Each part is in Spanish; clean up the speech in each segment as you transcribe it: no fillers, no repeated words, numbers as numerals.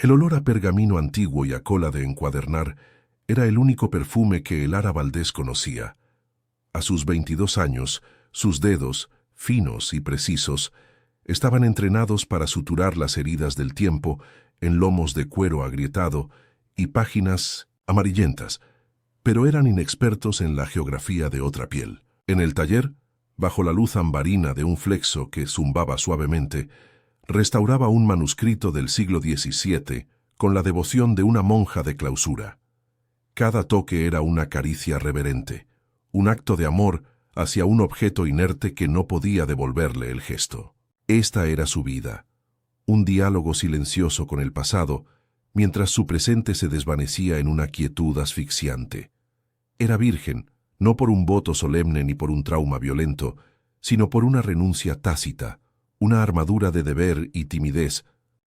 El olor a pergamino antiguo y a cola de encuadernar era el único perfume que Elara Valdés conocía. A sus 22 años, sus dedos, finos y precisos, estaban entrenados para suturar las heridas del tiempo en lomos de cuero agrietado y páginas amarillentas, pero eran inexpertos en la geografía de otra piel. En el taller, bajo la luz ambarina de un flexo que zumbaba suavemente, restauraba un manuscrito del siglo XVII con la devoción de una monja de clausura. Cada toque era una caricia reverente, un acto de amor hacia un objeto inerte que no podía devolverle el gesto. Esta era su vida, un diálogo silencioso con el pasado, mientras su presente se desvanecía en una quietud asfixiante. Era virgen, no por un voto solemne ni por un trauma violento, sino por una renuncia tácita, una armadura de deber y timidez,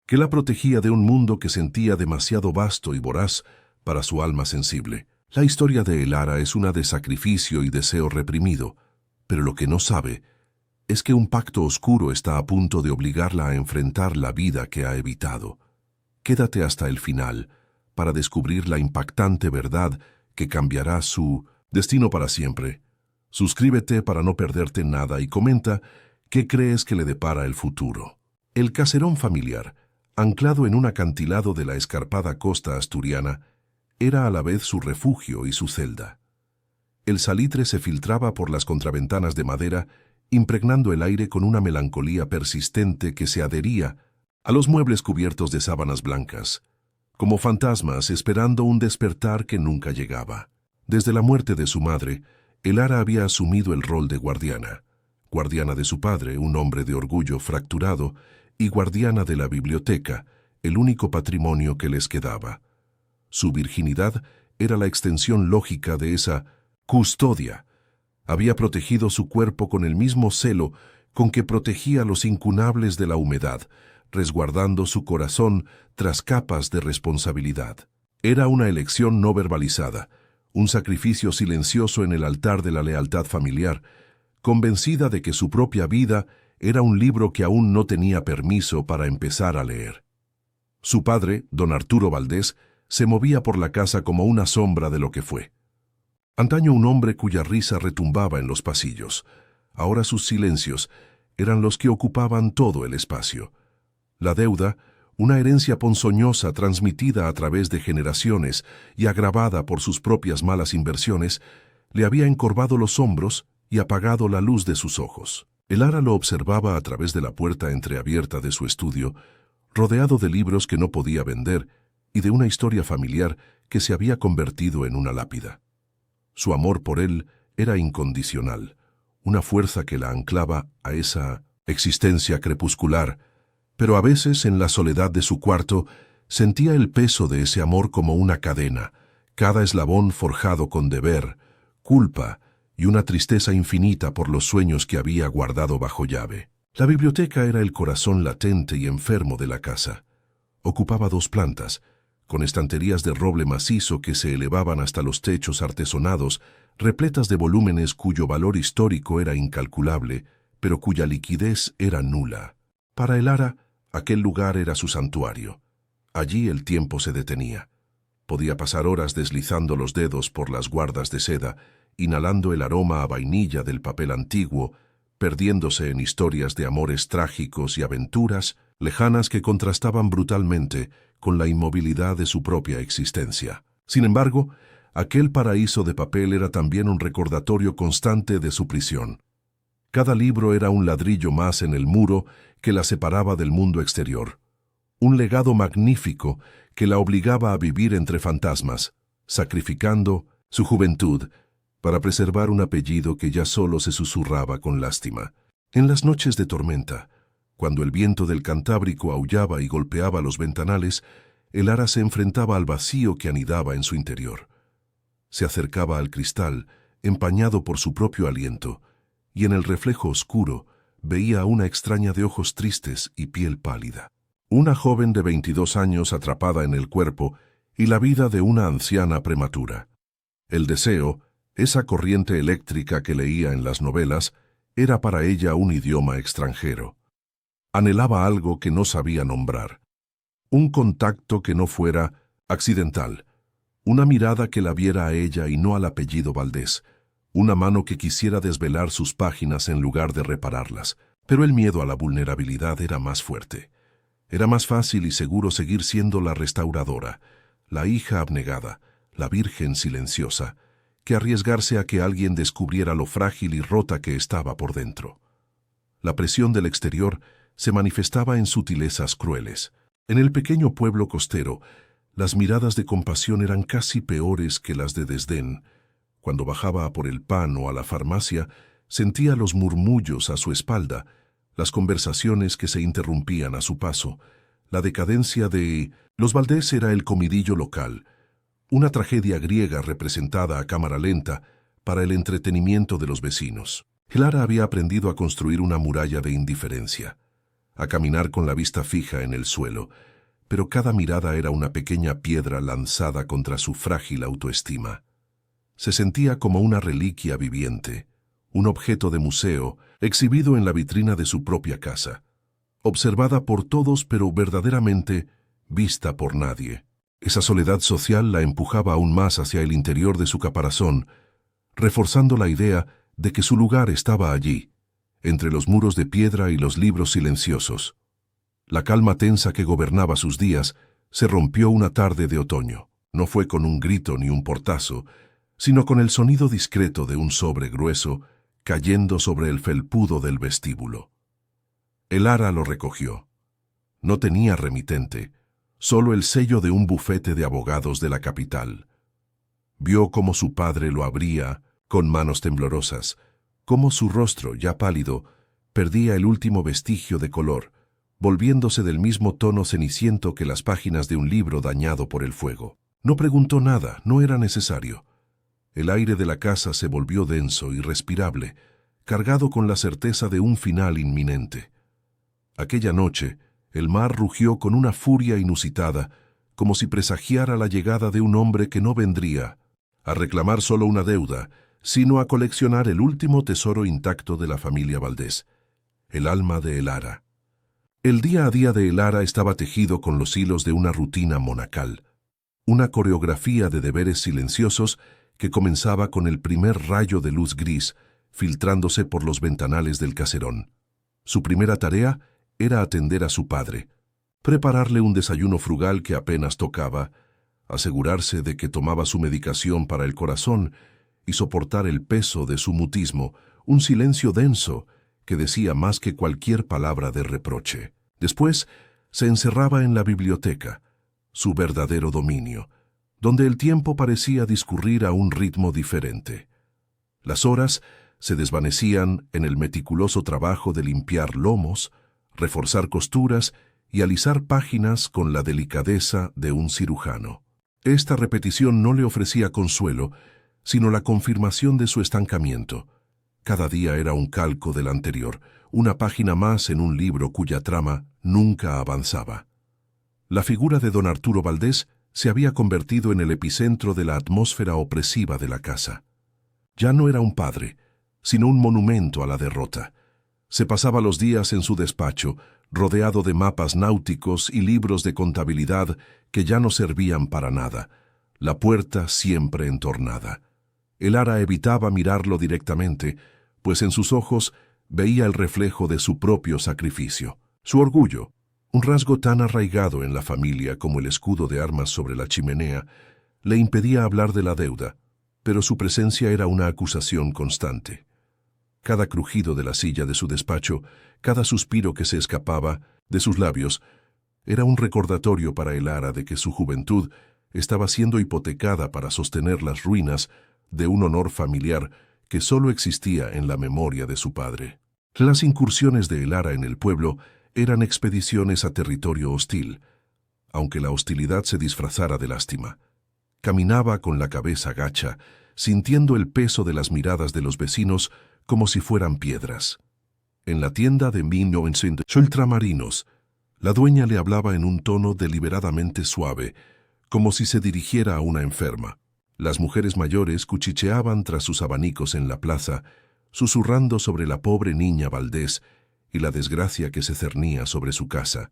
que la protegía de un mundo que sentía demasiado vasto y voraz para su alma sensible. La historia de Elara es una de sacrificio y deseo reprimido, pero lo que no sabe es que un pacto oscuro está a punto de obligarla a enfrentar la vida que ha evitado. Quédate hasta el final para descubrir la impactante verdad que cambiará su destino para siempre. Suscríbete para no perderte nada y comenta qué crees que le depara el futuro. El caserón familiar, anclado en un acantilado de la escarpada costa asturiana, era a la vez su refugio y su celda. El salitre se filtraba por las contraventanas de madera, impregnando el aire con una melancolía persistente que se adhería a los muebles cubiertos de sábanas blancas, como fantasmas esperando un despertar que nunca llegaba. Desde la muerte de su madre, Elara había asumido el rol de guardiana de su padre, un hombre de orgullo fracturado, y guardiana de la biblioteca, el único patrimonio que les quedaba. Su virginidad era la extensión lógica de esa custodia. Había protegido su cuerpo con el mismo celo con que protegía los incunables de la humedad, resguardando su corazón tras capas de responsabilidad. Era una elección no verbalizada, un sacrificio silencioso en el altar de la lealtad familiar, convencida de que su propia vida era un libro que aún no tenía permiso para empezar a leer. Su padre, don Arturo Valdés, se movía por la casa como una sombra de lo que fue. Antaño un hombre cuya risa retumbaba en los pasillos. Ahora sus silencios eran los que ocupaban todo el espacio. La deuda, una herencia ponzoñosa transmitida a través de generaciones y agravada por sus propias malas inversiones, le había encorvado los hombros y apagado la luz de sus ojos. Elara lo observaba a través de la puerta entreabierta de su estudio, rodeado de libros que no podía vender y de una historia familiar que se había convertido en una lápida. Su amor por él era incondicional, una fuerza que la anclaba a esa existencia crepuscular, pero a veces en la soledad de su cuarto sentía el peso de ese amor como una cadena, cada eslabón forjado con deber, culpa y una tristeza infinita por los sueños que había guardado bajo llave. La biblioteca era el corazón latente y enfermo de la casa. Ocupaba 2 plantas, con estanterías de roble macizo que se elevaban hasta los techos artesonados, repletas de volúmenes cuyo valor histórico era incalculable, pero cuya liquidez era nula. Para Elara, aquel lugar era su santuario. Allí el tiempo se detenía. Podía pasar horas deslizando los dedos por las guardas de seda, inhalando el aroma a vainilla del papel antiguo, perdiéndose en historias de amores trágicos y aventuras lejanas que contrastaban brutalmente con la inmovilidad de su propia existencia. Sin embargo, aquel paraíso de papel era también un recordatorio constante de su prisión. Cada libro era un ladrillo más en el muro que la separaba del mundo exterior. Un legado magnífico que la obligaba a vivir entre fantasmas, sacrificando su juventud para preservar un apellido que ya solo se susurraba con lástima. En las noches de tormenta, cuando el viento del Cantábrico aullaba y golpeaba los ventanales, Elara se enfrentaba al vacío que anidaba en su interior. Se acercaba al cristal, empañado por su propio aliento, y en el reflejo oscuro veía a una extraña de ojos tristes y piel pálida. Una joven de 22 años atrapada en el cuerpo y la vida de una anciana prematura. El deseo, esa corriente eléctrica que leía en las novelas, era para ella un idioma extranjero. Anhelaba algo que no sabía nombrar. Un contacto que no fuera accidental. Una mirada que la viera a ella y no al apellido Valdés. Una mano que quisiera desvelar sus páginas en lugar de repararlas. Pero el miedo a la vulnerabilidad era más fuerte. Era más fácil y seguro seguir siendo la restauradora, la hija abnegada, la virgen silenciosa, que arriesgarse a que alguien descubriera lo frágil y rota que estaba por dentro. La presión del exterior se manifestaba en sutilezas crueles. En el pequeño pueblo costero, las miradas de compasión eran casi peores que las de desdén. Cuando bajaba a por el pan o a la farmacia, sentía los murmullos a su espalda, las conversaciones que se interrumpían a su paso. La decadencia de los Valdés era el comidillo local, una tragedia griega representada a cámara lenta para el entretenimiento de los vecinos. Clara había aprendido a construir una muralla de indiferencia, a caminar con la vista fija en el suelo, pero cada mirada era una pequeña piedra lanzada contra su frágil autoestima. Se sentía como una reliquia viviente, un objeto de museo exhibido en la vitrina de su propia casa, observada por todos pero verdaderamente vista por nadie. Esa soledad social la empujaba aún más hacia el interior de su caparazón, reforzando la idea de que su lugar estaba allí, entre los muros de piedra y los libros silenciosos. La calma tensa que gobernaba sus días se rompió una tarde de otoño. No fue con un grito ni un portazo, sino con el sonido discreto de un sobre grueso cayendo sobre el felpudo del vestíbulo. El ara lo recogió. No tenía remitente, solo el sello de un bufete de abogados de la capital. Vio cómo su padre lo abría con manos temblorosas, cómo su rostro, ya pálido, perdía el último vestigio de color, volviéndose del mismo tono ceniciento que las páginas de un libro dañado por el fuego. No preguntó nada, no era necesario. El aire de la casa se volvió denso, irrespirable, cargado con la certeza de un final inminente. Aquella noche, el mar rugió con una furia inusitada, como si presagiara la llegada de un hombre que no vendría a reclamar solo una deuda, sino a coleccionar el último tesoro intacto de la familia Valdés, el alma de Elara. El día a día de Elara estaba tejido con los hilos de una rutina monacal, una coreografía de deberes silenciosos que comenzaba con el primer rayo de luz gris filtrándose por los ventanales del caserón. Su primera tarea era atender a su padre, prepararle un desayuno frugal que apenas tocaba, asegurarse de que tomaba su medicación para el corazón y soportar el peso de su mutismo, un silencio denso que decía más que cualquier palabra de reproche. Después se encerraba en la biblioteca, su verdadero dominio, donde el tiempo parecía discurrir a un ritmo diferente. Las horas se desvanecían en el meticuloso trabajo de limpiar lomos, reforzar costuras y alisar páginas con la delicadeza de un cirujano. Esta repetición no le ofrecía consuelo, sino la confirmación de su estancamiento. Cada día era un calco del anterior, una página más en un libro cuya trama nunca avanzaba. La figura de don Arturo Valdés se había convertido en el epicentro de la atmósfera opresiva de la casa. Ya no era un padre, sino un monumento a la derrota. Se pasaba los días en su despacho, rodeado de mapas náuticos y libros de contabilidad que ya no servían para nada, la puerta siempre entornada. Elara evitaba mirarlo directamente, pues en sus ojos veía el reflejo de su propio sacrificio. Su orgullo, un rasgo tan arraigado en la familia como el escudo de armas sobre la chimenea, le impedía hablar de la deuda, pero su presencia era una acusación constante. Cada crujido de la silla de su despacho, cada suspiro que se escapaba de sus labios, era un recordatorio para Elara de que su juventud estaba siendo hipotecada para sostener las ruinas de un honor familiar que solo existía en la memoria de su padre. Las incursiones de Elara en el pueblo eran expediciones a territorio hostil, aunque la hostilidad se disfrazara de lástima. Caminaba con la cabeza gacha, sintiendo el peso de las miradas de los vecinos como si fueran piedras. En la tienda de 1900 ultramarinos, la dueña le hablaba en un tono deliberadamente suave, como si se dirigiera a una enferma. Las mujeres mayores cuchicheaban tras sus abanicos en la plaza, susurrando sobre la pobre niña Valdés y la desgracia que se cernía sobre su casa.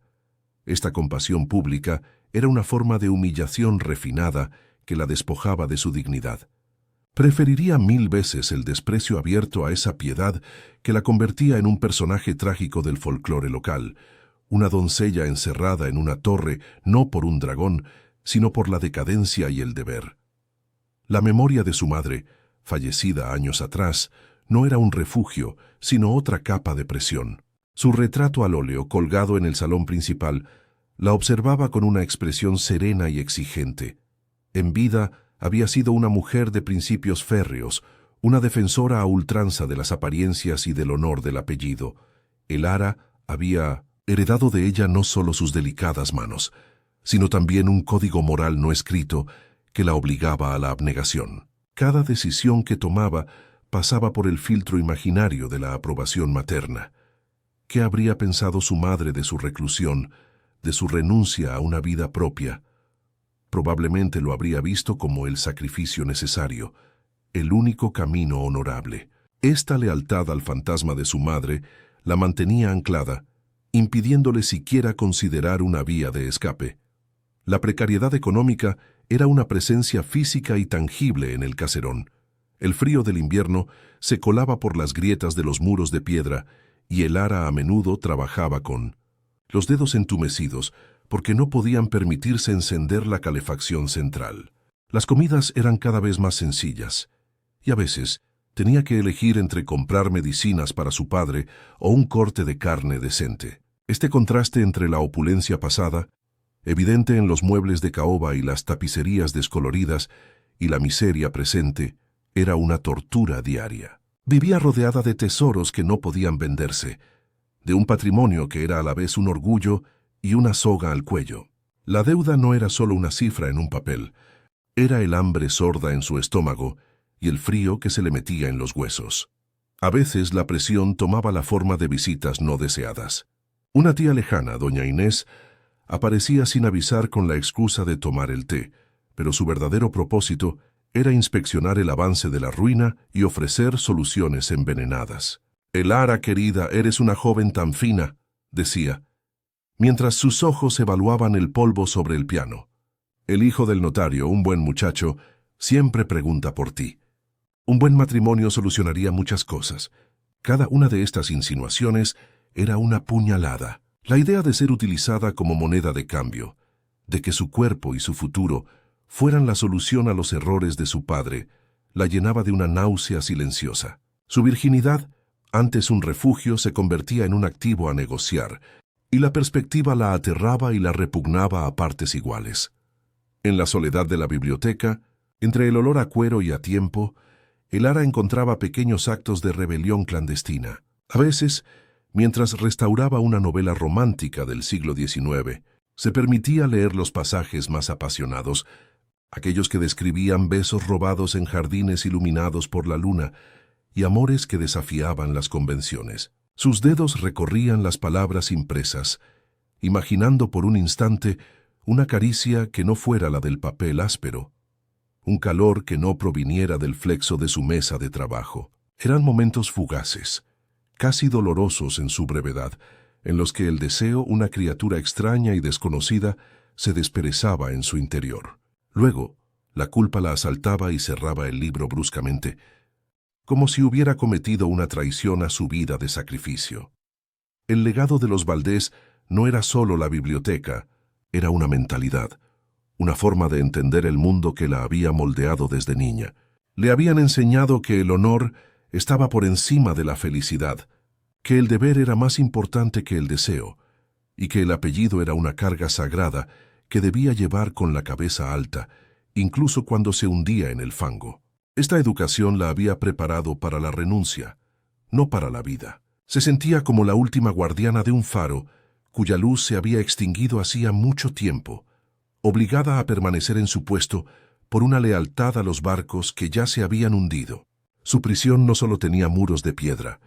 Esta compasión pública era una forma de humillación refinada que la despojaba de su dignidad. Preferiría 1000 veces el desprecio abierto a esa piedad que la convertía en un personaje trágico del folclore local, una doncella encerrada en una torre no por un dragón, sino por la decadencia y el deber. La memoria de su madre, fallecida años atrás, no era un refugio, sino otra capa de presión. Su retrato al óleo, colgado en el salón principal, la observaba con una expresión serena y exigente. En vida había sido una mujer de principios férreos, una defensora a ultranza de las apariencias y del honor del apellido. El Ara había heredado de ella no solo sus delicadas manos, sino también un código moral no escrito que la obligaba a la abnegación. Cada decisión que tomaba pasaba por el filtro imaginario de la aprobación materna. ¿Qué habría pensado su madre de su reclusión, de su renuncia a una vida propia? Probablemente lo habría visto como el sacrificio necesario, el único camino honorable. Esta lealtad al fantasma de su madre la mantenía anclada, impidiéndole siquiera considerar una vía de escape. La precariedad económica era una presencia física y tangible en el caserón. El frío del invierno se colaba por las grietas de los muros de piedra y el Ara a menudo trabajaba con los dedos entumecidos porque no podían permitirse encender la calefacción central. Las comidas eran cada vez más sencillas y a veces tenía que elegir entre comprar medicinas para su padre o un corte de carne decente. Este contraste entre la opulencia pasada, evidente en los muebles de caoba y las tapicerías descoloridas, y la miseria presente, era una tortura diaria. Vivía rodeada de tesoros que no podían venderse, de un patrimonio que era a la vez un orgullo y una soga al cuello. La deuda no era solo una cifra en un papel, era el hambre sorda en su estómago y el frío que se le metía en los huesos. A veces la presión tomaba la forma de visitas no deseadas. Una tía lejana, doña Inés, aparecía sin avisar con la excusa de tomar el té, pero su verdadero propósito era inspeccionar el avance de la ruina y ofrecer soluciones envenenadas. «El Ara, querida, eres una joven tan fina», decía, mientras sus ojos evaluaban el polvo sobre el piano. «El hijo del notario, un buen muchacho, siempre pregunta por ti. Un buen matrimonio solucionaría muchas cosas». Cada una de estas insinuaciones era una puñalada. La idea de ser utilizada como moneda de cambio, de que su cuerpo y su futuro fueran la solución a los errores de su padre, la llenaba de una náusea silenciosa. Su virginidad, antes un refugio, se convertía en un activo a negociar, y la perspectiva la aterraba y la repugnaba a partes iguales. En la soledad de la biblioteca, entre el olor a cuero y a tiempo, el Ara encontraba pequeños actos de rebelión clandestina. A veces, mientras restauraba una novela romántica del siglo XIX, se permitía leer los pasajes más apasionados, aquellos que describían besos robados en jardines iluminados por la luna y amores que desafiaban las convenciones. Sus dedos recorrían las palabras impresas, imaginando por un instante una caricia que no fuera la del papel áspero, un calor que no proviniera del flexo de su mesa de trabajo. Eran momentos fugaces, casi dolorosos en su brevedad, en los que el deseo, una criatura extraña y desconocida, se desperezaba en su interior. Luego, la culpa la asaltaba y cerraba el libro bruscamente, como si hubiera cometido una traición a su vida de sacrificio. El legado de los Valdés no era solo la biblioteca, era una mentalidad, una forma de entender el mundo que la había moldeado desde niña. Le habían enseñado que el honor estaba por encima de la felicidad, que el deber era más importante que el deseo, y que el apellido era una carga sagrada que debía llevar con la cabeza alta, incluso cuando se hundía en el fango. Esta educación la había preparado para la renuncia, no para la vida. Se sentía como la última guardiana de un faro, cuya luz se había extinguido hacía mucho tiempo, obligada a permanecer en su puesto por una lealtad a los barcos que ya se habían hundido. Su prisión no solo tenía muros de piedra,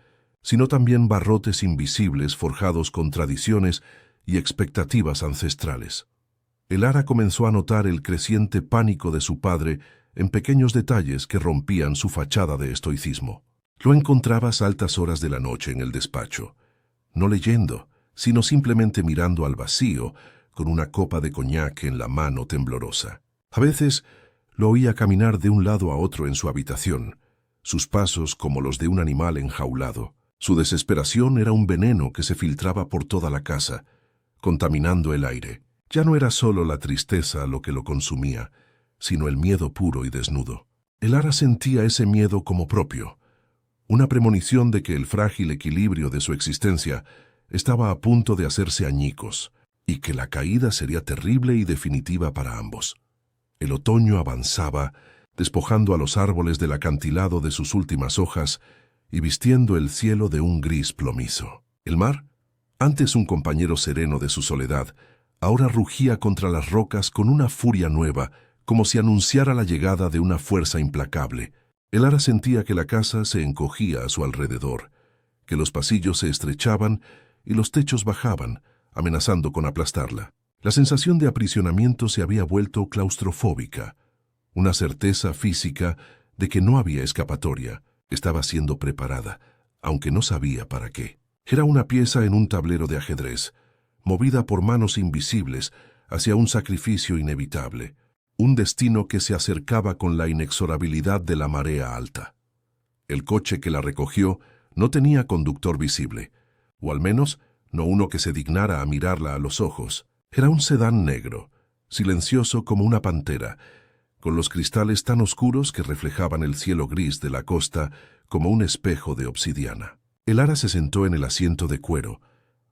sino también barrotes invisibles forjados con tradiciones y expectativas ancestrales. El Ara comenzó a notar el creciente pánico de su padre en pequeños detalles que rompían su fachada de estoicismo. Lo encontraba a altas horas de la noche en el despacho, no leyendo, sino simplemente mirando al vacío con una copa de coñac en la mano temblorosa. A veces lo oía caminar de un lado a otro en su habitación, sus pasos como los de un animal enjaulado. Su desesperación era un veneno que se filtraba por toda la casa, contaminando el aire. Ya no era solo la tristeza lo que lo consumía, sino el miedo puro y desnudo. Elara sentía ese miedo como propio, una premonición de que el frágil equilibrio de su existencia estaba a punto de hacerse añicos, y que la caída sería terrible y definitiva para ambos. El otoño avanzaba, despojando a los árboles del acantilado de sus últimas hojas y vistiendo el cielo de un gris plomizo. El mar, antes un compañero sereno de su soledad, ahora rugía contra las rocas con una furia nueva, como si anunciara la llegada de una fuerza implacable. Elara sentía que la casa se encogía a su alrededor, que los pasillos se estrechaban y los techos bajaban, amenazando con aplastarla. La sensación de aprisionamiento se había vuelto claustrofóbica, una certeza física de que no había escapatoria. Estaba siendo preparada, aunque no sabía para qué. Era una pieza en un tablero de ajedrez, movida por manos invisibles hacia un sacrificio inevitable, un destino que se acercaba con la inexorabilidad de la marea alta. El coche que la recogió no tenía conductor visible, o al menos no uno que se dignara a mirarla a los ojos. Era un sedán negro, silencioso como una pantera, con los cristales tan oscuros que reflejaban el cielo gris de la costa como un espejo de obsidiana. Elara se sentó en el asiento de cuero,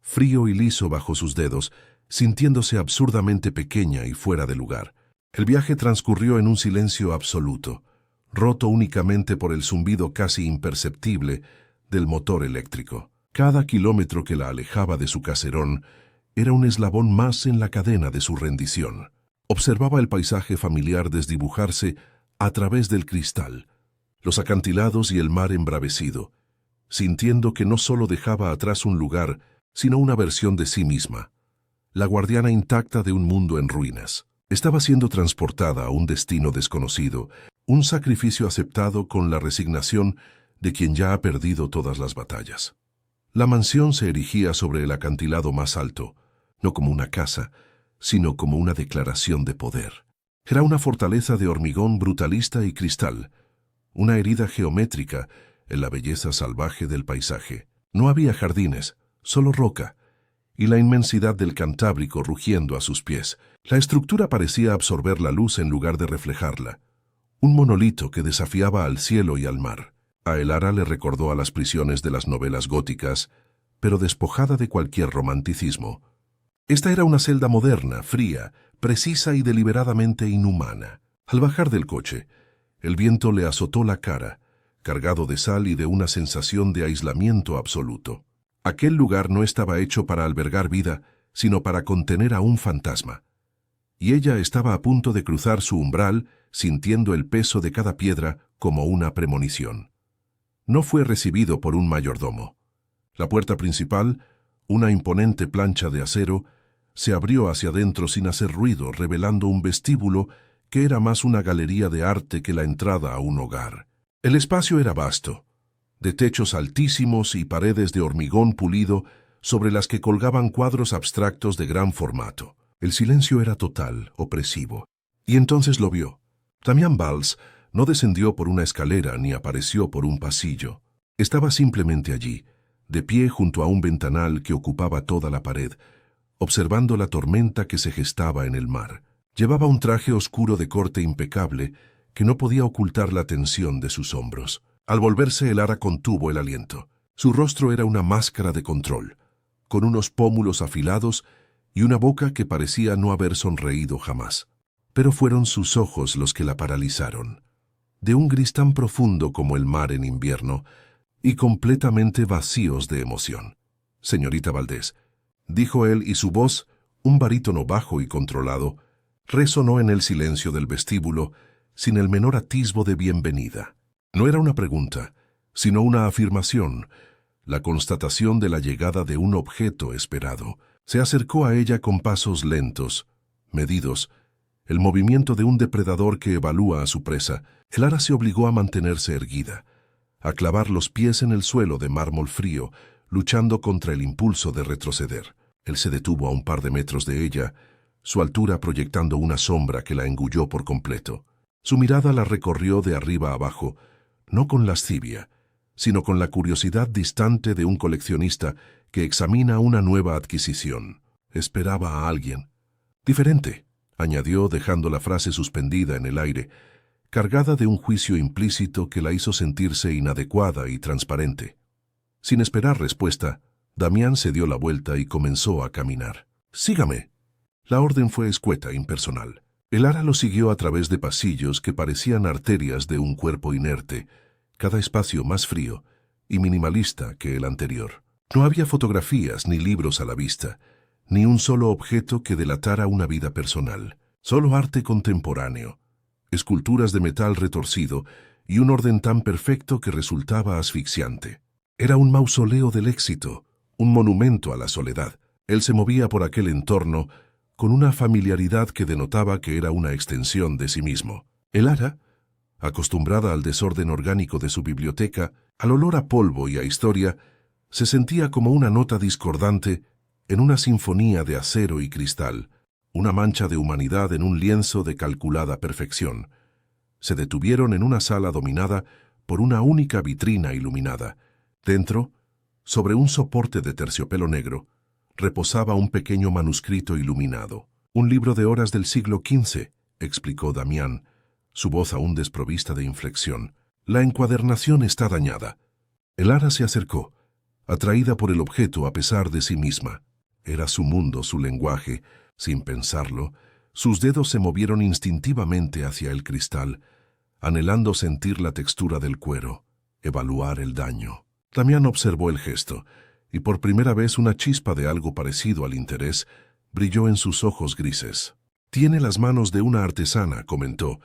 frío y liso bajo sus dedos, sintiéndose absurdamente pequeña y fuera de lugar. El viaje transcurrió en un silencio absoluto, roto únicamente por el zumbido casi imperceptible del motor eléctrico. Cada kilómetro que la alejaba de su caserón era un eslabón más en la cadena de su rendición. Observaba el paisaje familiar desdibujarse a través del cristal, los acantilados y el mar embravecido, sintiendo que no solo dejaba atrás un lugar, sino una versión de sí misma, la guardiana intacta de un mundo en ruinas. Estaba siendo transportada a un destino desconocido, un sacrificio aceptado con la resignación de quien ya ha perdido todas las batallas. La mansión se erigía sobre el acantilado más alto, no como una casa, sino como una declaración de poder. Era una fortaleza de hormigón brutalista y cristal, una herida geométrica en la belleza salvaje del paisaje. No había jardines, solo roca, y la inmensidad del Cantábrico rugiendo a sus pies. La estructura parecía absorber la luz en lugar de reflejarla, un monolito que desafiaba al cielo y al mar. A Elara le recordó a las prisiones de las novelas góticas, pero despojada de cualquier romanticismo. Esta era una celda moderna, fría, precisa y deliberadamente inhumana. Al bajar del coche, el viento le azotó la cara, cargado de sal y de una sensación de aislamiento absoluto. Aquel lugar no estaba hecho para albergar vida, sino para contener a un fantasma. Y ella estaba a punto de cruzar su umbral, sintiendo el peso de cada piedra como una premonición. No fue recibido por un mayordomo. La puerta principal, una imponente plancha de acero, se abrió hacia adentro sin hacer ruido, revelando un vestíbulo que era más una galería de arte que la entrada a un hogar. El espacio era vasto, de techos altísimos y paredes de hormigón pulido sobre las que colgaban cuadros abstractos de gran formato. El silencio era total, opresivo. Y entonces lo vio. Damián Valls no descendió por una escalera ni apareció por un pasillo. Estaba simplemente allí, de pie junto a un ventanal que ocupaba toda la pared, observando la tormenta que se gestaba en el mar. Llevaba un traje oscuro de corte impecable que no podía ocultar la tensión de sus hombros. Al volverse, Elara contuvo el aliento. Su rostro era una máscara de control, con unos pómulos afilados y una boca que parecía no haber sonreído jamás. Pero fueron sus ojos los que la paralizaron, de un gris tan profundo como el mar en invierno y completamente vacíos de emoción. «Señorita Valdés», dijo él, y su voz, un barítono bajo y controlado, resonó en el silencio del vestíbulo sin el menor atisbo de bienvenida. No era una pregunta, sino una afirmación, la constatación de la llegada de un objeto esperado. Se acercó a ella con pasos lentos, medidos, el movimiento de un depredador que evalúa a su presa. Elara se obligó a mantenerse erguida, a clavar los pies en el suelo de mármol frío, luchando contra el impulso de retroceder. Él se detuvo a un par de metros de ella, su altura proyectando una sombra que la engulló por completo. Su mirada la recorrió de arriba a abajo, no con lascivia, sino con la curiosidad distante de un coleccionista que examina una nueva adquisición. Esperaba a alguien. Diferente, añadió dejando la frase suspendida en el aire, cargada de un juicio implícito que la hizo sentirse inadecuada y transparente. Sin esperar respuesta, Damián se dio la vuelta y comenzó a caminar. «Sígame». La orden fue escueta, impersonal. El ara lo siguió a través de pasillos que parecían arterias de un cuerpo inerte, cada espacio más frío y minimalista que el anterior. No había fotografías ni libros a la vista, ni un solo objeto que delatara una vida personal. Solo arte contemporáneo, esculturas de metal retorcido y un orden tan perfecto que resultaba asfixiante. Era un mausoleo del éxito, un monumento a la soledad. Él se movía por aquel entorno con una familiaridad que denotaba que era una extensión de sí mismo. El ara, acostumbrada al desorden orgánico de su biblioteca, al olor a polvo y a historia, se sentía como una nota discordante en una sinfonía de acero y cristal, una mancha de humanidad en un lienzo de calculada perfección. Se detuvieron en una sala dominada por una única vitrina iluminada. Dentro, sobre un soporte de terciopelo negro, reposaba un pequeño manuscrito iluminado. «Un libro de horas del siglo XV», explicó Damián, su voz aún desprovista de inflexión. «La encuadernación está dañada». El ara se acercó, atraída por el objeto a pesar de sí misma. Era su mundo, su lenguaje. Sin pensarlo, sus dedos se movieron instintivamente hacia el cristal, anhelando sentir la textura del cuero, evaluar el daño. Damián observó el gesto, y por primera vez una chispa de algo parecido al interés brilló en sus ojos grises. «Tiene las manos de una artesana», comentó,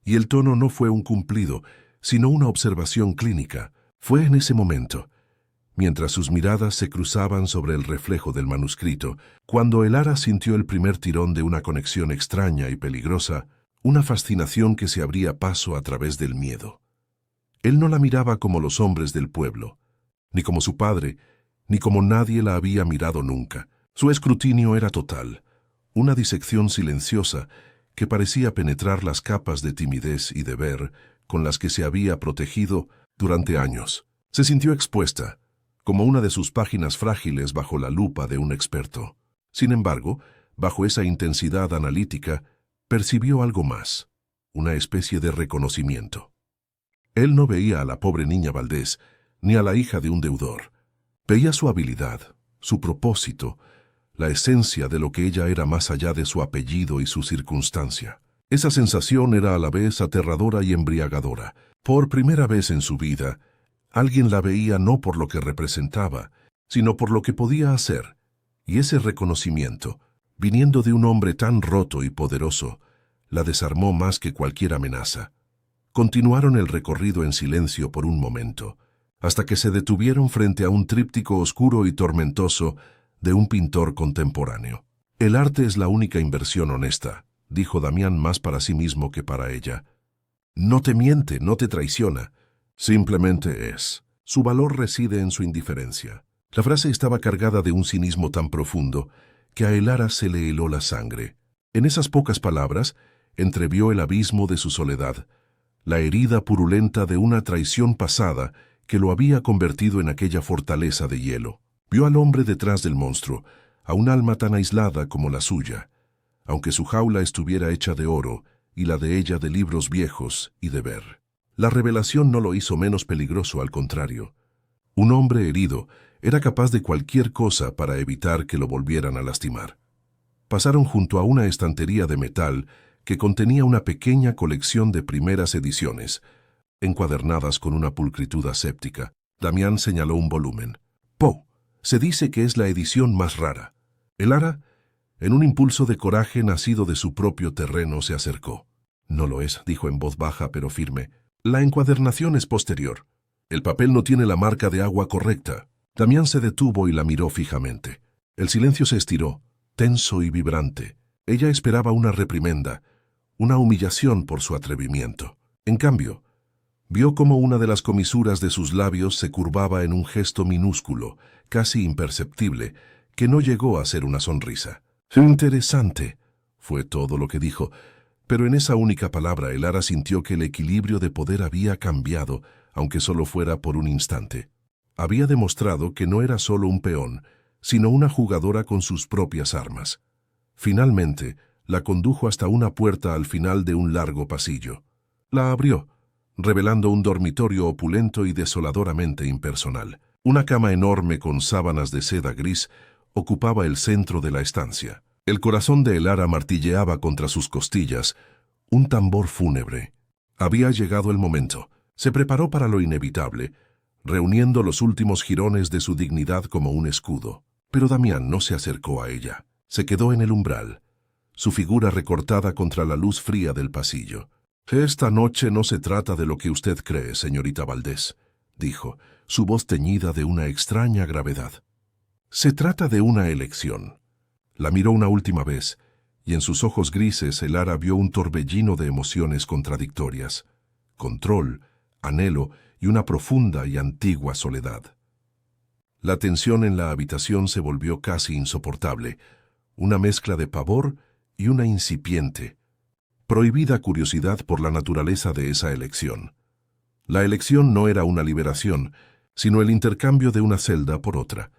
y el tono no fue un cumplido, sino una observación clínica. Fue en ese momento, mientras sus miradas se cruzaban sobre el reflejo del manuscrito, cuando el ara sintió el primer tirón de una conexión extraña y peligrosa, una fascinación que se abría paso a través del miedo. Él no la miraba como los hombres del pueblo, ni como su padre, ni como nadie la había mirado nunca. Su escrutinio era total, una disección silenciosa que parecía penetrar las capas de timidez y deber con las que se había protegido durante años. Se sintió expuesta, como una de sus páginas frágiles bajo la lupa de un experto. Sin embargo, bajo esa intensidad analítica, percibió algo más, una especie de reconocimiento. Él no veía a la pobre niña Valdés, ni a la hija de un deudor. Veía su habilidad, su propósito, la esencia de lo que ella era más allá de su apellido y su circunstancia. Esa sensación era a la vez aterradora y embriagadora. Por primera vez en su vida, alguien la veía no por lo que representaba, sino por lo que podía hacer, y ese reconocimiento, viniendo de un hombre tan roto y poderoso, la desarmó más que cualquier amenaza. Continuaron el recorrido en silencio por un momento, hasta que se detuvieron frente a un tríptico oscuro y tormentoso de un pintor contemporáneo. «El arte es la única inversión honesta», dijo Damián más para sí mismo que para ella. «No te miente, no te traiciona. Simplemente es. Su valor reside en su indiferencia». La frase estaba cargada de un cinismo tan profundo que a el ara se le heló la sangre. En esas pocas palabras, entrevió el abismo de su soledad, la herida purulenta de una traición pasada que lo había convertido en aquella fortaleza de hielo. Vio al hombre detrás del monstruo, a un alma tan aislada como la suya, aunque su jaula estuviera hecha de oro y la de ella de libros viejos y de ver. La revelación no lo hizo menos peligroso, al contrario. Un hombre herido era capaz de cualquier cosa para evitar que lo volvieran a lastimar. Pasaron junto a una estantería de metal que contenía una pequeña colección de primeras ediciones, encuadernadas con una pulcritud aséptica. Damián señaló un volumen. «Poe, se dice que es la edición más rara». El ara, en un impulso de coraje nacido de su propio terreno, se acercó. «No lo es», dijo en voz baja pero firme. «La encuadernación es posterior. El papel no tiene la marca de agua correcta». Damián se detuvo y la miró fijamente. El silencio se estiró, tenso y vibrante. Ella esperaba una reprimenda, una humillación por su atrevimiento. En cambio, vio cómo una de las comisuras de sus labios se curvaba en un gesto minúsculo, casi imperceptible, que no llegó a ser una sonrisa. «Interesante», fue todo lo que dijo, pero en esa única palabra Elara sintió que el equilibrio de poder había cambiado, aunque solo fuera por un instante. Había demostrado que no era solo un peón, sino una jugadora con sus propias armas. Finalmente, la condujo hasta una puerta al final de un largo pasillo. La abrió, revelando un dormitorio opulento y desoladoramente impersonal. Una cama enorme con sábanas de seda gris ocupaba el centro de la estancia. El corazón de Elara martilleaba contra sus costillas, un tambor fúnebre. Había llegado el momento. Se preparó para lo inevitable, reuniendo los últimos jirones de su dignidad como un escudo. Pero Damián no se acercó a ella. Se quedó en el umbral, su figura recortada contra la luz fría del pasillo. «Esta noche no se trata de lo que usted cree, señorita Valdés», dijo, su voz teñida de una extraña gravedad. «Se trata de una elección». La miró una última vez, y en sus ojos grises Elara vio un torbellino de emociones contradictorias. Control, anhelo y una profunda y antigua soledad. La tensión en la habitación se volvió casi insoportable, una mezcla de pavor y una incipiente, prohibida curiosidad por la naturaleza de esa elección. La elección no era una liberación, sino el intercambio de una celda por otra,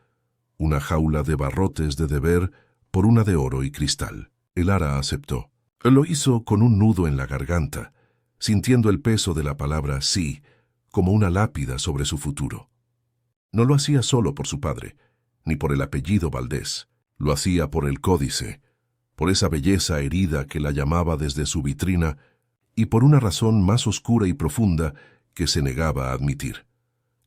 una jaula de barrotes de deber por una de oro y cristal. Elara aceptó. Lo hizo con un nudo en la garganta, sintiendo el peso de la palabra sí, como una lápida sobre su futuro. No lo hacía solo por su padre, ni por el apellido Valdés. Lo hacía por el códice, por esa belleza herida que la llamaba desde su vitrina y por una razón más oscura y profunda que se negaba a admitir.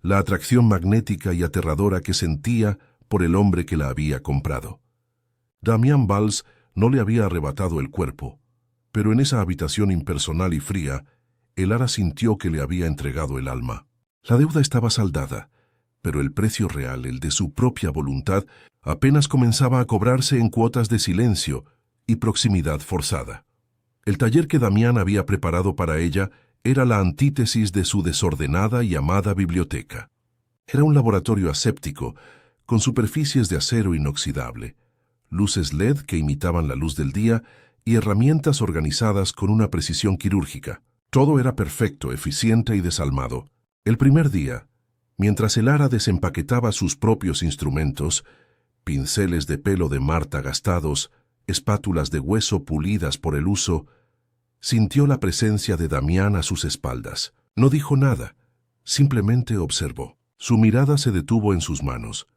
La atracción magnética y aterradora que sentía por el hombre que la había comprado. Damián Valls no le había arrebatado el cuerpo, pero en esa habitación impersonal y fría, Elara sintió que le había entregado el alma. La deuda estaba saldada, pero el precio real, el de su propia voluntad, apenas comenzaba a cobrarse en cuotas de silencio y proximidad forzada. El taller que Damián había preparado para ella era la antítesis de su desordenada y amada biblioteca. Era un laboratorio aséptico, con superficies de acero inoxidable, luces LED que imitaban la luz del día y herramientas organizadas con una precisión quirúrgica. Todo era perfecto, eficiente y desalmado. El primer día, mientras Elara desempaquetaba sus propios instrumentos, pinceles de pelo de Marta gastados, espátulas de hueso pulidas por el uso, sintió la presencia de Damián a sus espaldas. No dijo nada, simplemente observó. Su mirada se detuvo en sus manos,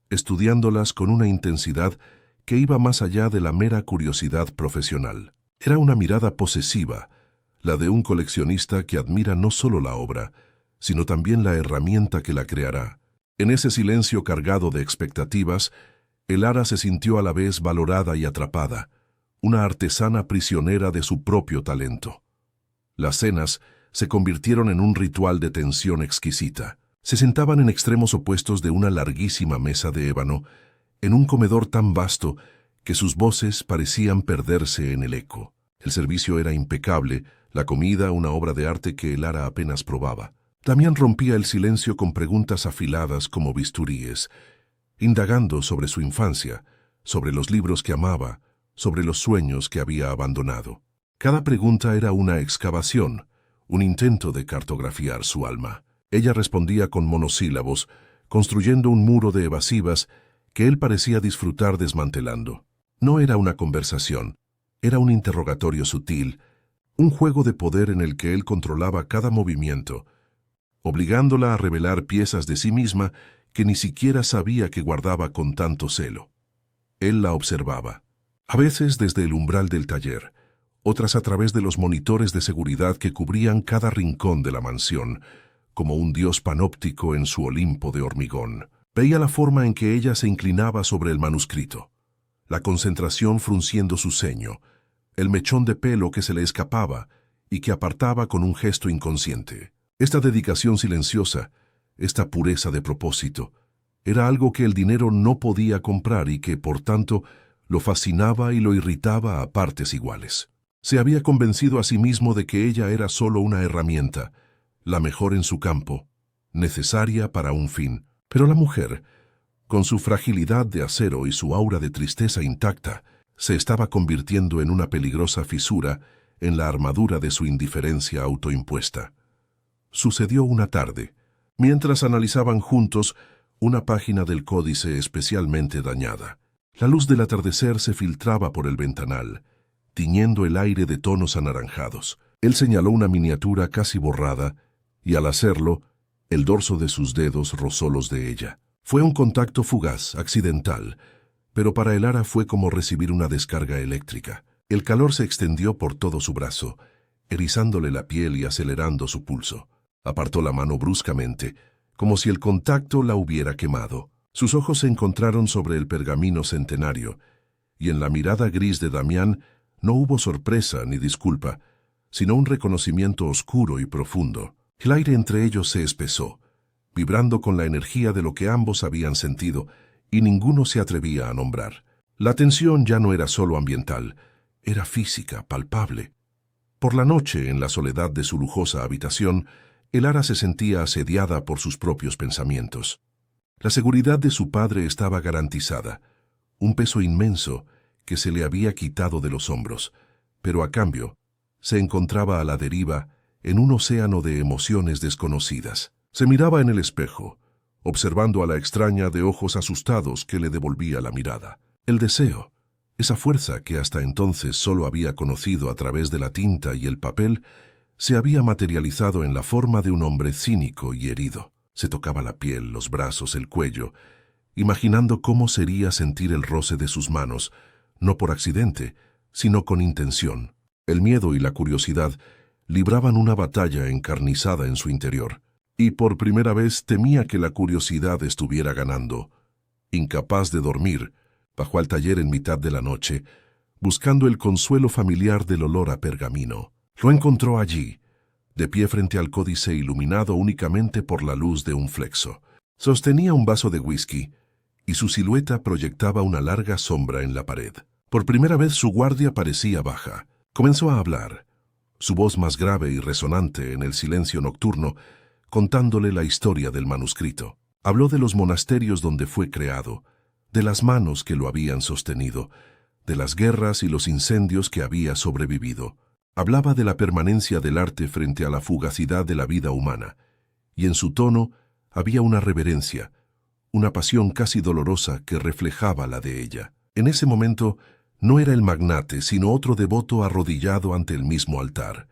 estudiándolas con una intensidad que iba más allá de la mera curiosidad profesional. Era una mirada posesiva, la de un coleccionista que admira no solo la obra, sino también la herramienta que la creará. En ese silencio cargado de expectativas, Elara se sintió a la vez valorada y atrapada, una artesana prisionera de su propio talento. Las cenas se convirtieron en un ritual de tensión exquisita. Se sentaban en extremos opuestos de una larguísima mesa de ébano, en un comedor tan vasto que sus voces parecían perderse en el eco. El servicio era impecable, la comida una obra de arte que Elara apenas probaba. Damián rompía el silencio con preguntas afiladas como bisturíes, indagando sobre su infancia, sobre los libros que amaba, sobre los sueños que había abandonado. Cada pregunta era una excavación, un intento de cartografiar su alma. Ella respondía con monosílabos, construyendo un muro de evasivas que él parecía disfrutar desmantelando. No era una conversación, era un interrogatorio sutil, un juego de poder en el que él controlaba cada movimiento, obligándola a revelar piezas de sí misma que ni siquiera sabía que guardaba con tanto celo. Él la observaba, a veces desde el umbral del taller, otras a través de los monitores de seguridad que cubrían cada rincón de la mansión, como un dios panóptico en su Olimpo de hormigón. Veía la forma en que ella se inclinaba sobre el manuscrito, la concentración frunciendo su ceño, el mechón de pelo que se le escapaba y que apartaba con un gesto inconsciente. Esta dedicación silenciosa, esta pureza de propósito, era algo que el dinero no podía comprar y que, por tanto, lo fascinaba y lo irritaba a partes iguales. Se había convencido a sí mismo de que ella era solo una herramienta, la mejor en su campo, necesaria para un fin. Pero la mujer, Con su fragilidad de acero y su aura de tristeza intacta, se estaba convirtiendo en una peligrosa fisura en la armadura de su indiferencia autoimpuesta. Sucedió una tarde, mientras analizaban juntos una página del códice especialmente dañada. La luz del atardecer se filtraba por el ventanal, tiñendo el aire de tonos anaranjados. Él señaló una miniatura casi borrada, y al hacerlo, el dorso de sus dedos rozó los de ella. Fue un contacto fugaz, accidental, pero para Elara fue como recibir una descarga eléctrica. El calor se extendió por todo su brazo, erizándole la piel y acelerando su pulso. Apartó la mano bruscamente, como si el contacto la hubiera quemado. Sus ojos se encontraron sobre el pergamino centenario, y en la mirada gris de Damián no hubo sorpresa ni disculpa, sino un reconocimiento oscuro y profundo. El aire entre ellos se espesó, vibrando con la energía de lo que ambos habían sentido, y ninguno se atrevía a nombrar. La tensión ya no era solo ambiental, era física, palpable. Por la noche, en la soledad de su lujosa habitación, Elara se sentía asediada por sus propios pensamientos. La seguridad de su padre estaba garantizada, un peso inmenso que se le había quitado de los hombros, pero a cambio se encontraba a la deriva en un océano de emociones desconocidas. Se miraba en el espejo, observando a la extraña de ojos asustados que le devolvía la mirada. El deseo, esa fuerza que hasta entonces solo había conocido a través de la tinta y el papel, se había materializado en la forma de un hombre cínico y herido. Se tocaba la piel, los brazos, el cuello, imaginando cómo sería sentir el roce de sus manos, no por accidente, sino con intención. El miedo y la curiosidad libraban una batalla encarnizada en su interior, y por primera vez temía que la curiosidad estuviera ganando. Incapaz de dormir, bajó al taller en mitad de la noche, buscando el consuelo familiar del olor a pergamino. Lo encontró allí, de pie frente al códice iluminado únicamente por la luz de un flexo. Sostenía un vaso de whisky, y su silueta proyectaba una larga sombra en la pared. Por primera vez su guardia parecía baja. Comenzó a hablar, su voz más grave y resonante en el silencio nocturno, contándole la historia del manuscrito. Habló de los monasterios donde fue creado, de las manos que lo habían sostenido, de las guerras y los incendios que había sobrevivido. Hablaba de la permanencia del arte frente a la fugacidad de la vida humana, y en su tono había una reverencia, una pasión casi dolorosa que reflejaba la de ella. En ese momento no era el magnate, sino otro devoto arrodillado ante el mismo altar.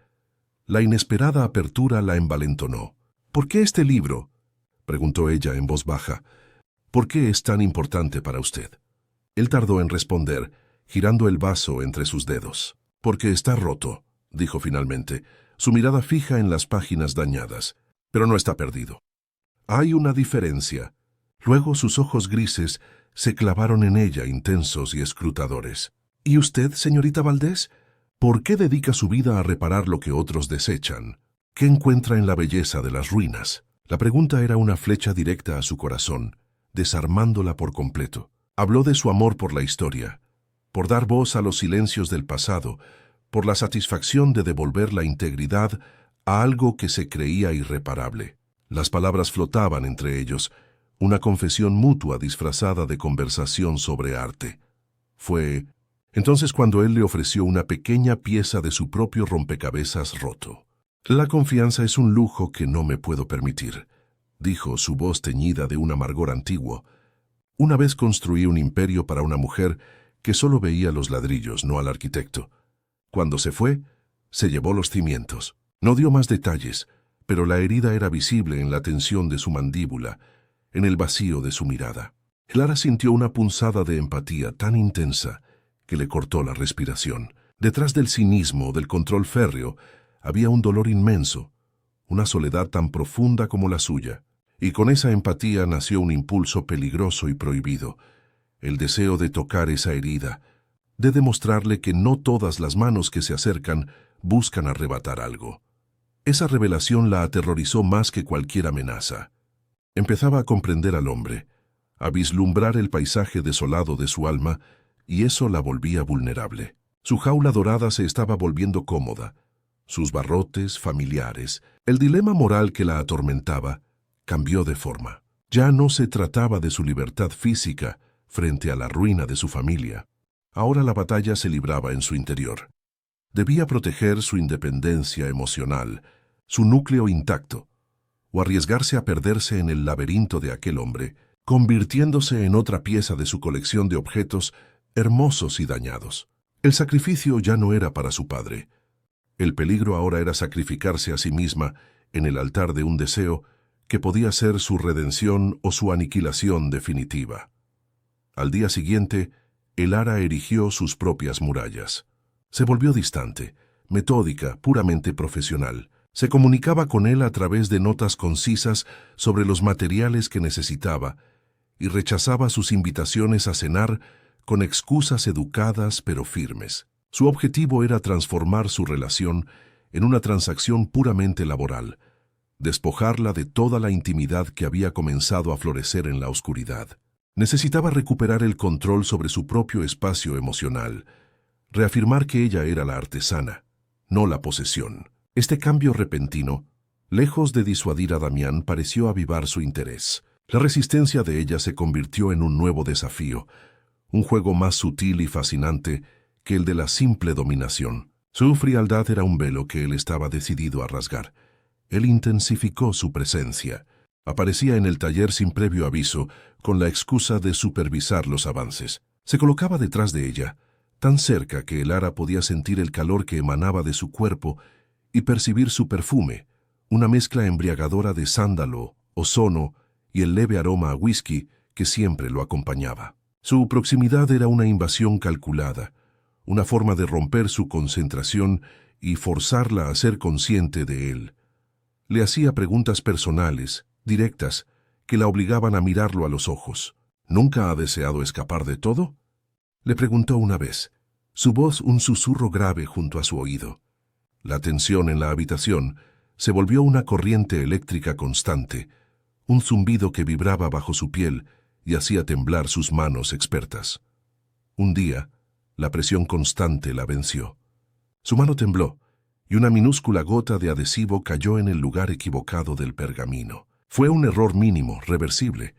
La inesperada apertura la envalentonó. «¿Por qué este libro?», preguntó ella en voz baja. «¿Por qué es tan importante para usted?». Él tardó en responder, girando el vaso entre sus dedos. «Porque está roto», dijo finalmente, su mirada fija en las páginas dañadas. «Pero no está perdido. Hay una diferencia». Luego sus ojos grises se clavaron en ella intensos y escrutadores. «¿Y usted, señorita Valdés? ¿Por qué dedica su vida a reparar lo que otros desechan? ¿Qué encuentra en la belleza de las ruinas?». La pregunta era una flecha directa a su corazón, desarmándola por completo. Habló de su amor por la historia, por dar voz a los silencios del pasado, por la satisfacción de devolver la integridad a algo que se creía irreparable. Las palabras flotaban entre ellos, una confesión mutua disfrazada de conversación sobre arte. Fue entonces cuando él le ofreció una pequeña pieza de su propio rompecabezas roto. «La confianza es un lujo que no me puedo permitir», dijo, su voz teñida de un amargor antiguo. «Una vez construí un imperio para una mujer que solo veía los ladrillos, no al arquitecto. Cuando se fue, se llevó los cimientos. No dio más detalles, pero la herida era visible en la tensión de su mandíbula, en el vacío de su mirada». Clara sintió una punzada de empatía tan intensa que le cortó la respiración. Detrás del cinismo, del control férreo, había un dolor inmenso, una soledad tan profunda como la suya. Y con esa empatía nació un impulso peligroso y prohibido, el deseo de tocar esa herida, de demostrarle que no todas las manos que se acercan buscan arrebatar algo. Esa revelación la aterrorizó más que cualquier amenaza. Empezaba a comprender al hombre, a vislumbrar el paisaje desolado de su alma, y eso la volvía vulnerable. Su jaula dorada se estaba volviendo cómoda, sus barrotes familiares. El dilema moral que la atormentaba cambió de forma. Ya no se trataba de su libertad física frente a la ruina de su familia. Ahora la batalla se libraba en su interior. Debía proteger su independencia emocional, su núcleo intacto, o arriesgarse a perderse en el laberinto de aquel hombre, convirtiéndose en otra pieza de su colección de objetos hermosos y dañados. El sacrificio ya no era para su padre. El peligro ahora era sacrificarse a sí misma en el altar de un deseo que podía ser su redención o su aniquilación definitiva. Al día siguiente, Elara erigió sus propias murallas. Se volvió distante, metódica, puramente profesional. Se comunicaba con él a través de notas concisas sobre los materiales que necesitaba y rechazaba sus invitaciones a cenar con excusas educadas pero firmes. Su objetivo era transformar su relación en una transacción puramente laboral, despojarla de toda la intimidad que había comenzado a florecer en la oscuridad. Necesitaba recuperar el control sobre su propio espacio emocional, reafirmar que ella era la artesana, no la posesión. Este cambio repentino, lejos de disuadir a Damián, pareció avivar su interés. La resistencia de ella se convirtió en un nuevo desafío, un juego más sutil y fascinante que el de la simple dominación. Su frialdad era un velo que él estaba decidido a rasgar. Él intensificó su presencia. Aparecía en el taller sin previo aviso, con la excusa de supervisar los avances. Se colocaba detrás de ella, tan cerca que Elara podía sentir el calor que emanaba de su cuerpo y percibir su perfume, una mezcla embriagadora de sándalo, ozono y el leve aroma a whisky que siempre lo acompañaba. Su proximidad era una invasión calculada, una forma de romper su concentración y forzarla a ser consciente de él. Le hacía preguntas personales, directas, que la obligaban a mirarlo a los ojos. ¿Nunca ha deseado escapar de todo?, le preguntó una vez, su voz un susurro grave junto a su oído. La tensión en la habitación se volvió una corriente eléctrica constante, un zumbido que vibraba bajo su piel y hacía temblar sus manos expertas. Un día, la presión constante la venció. Su mano tembló y una minúscula gota de adhesivo cayó en el lugar equivocado del pergamino. Fue un error mínimo, reversible,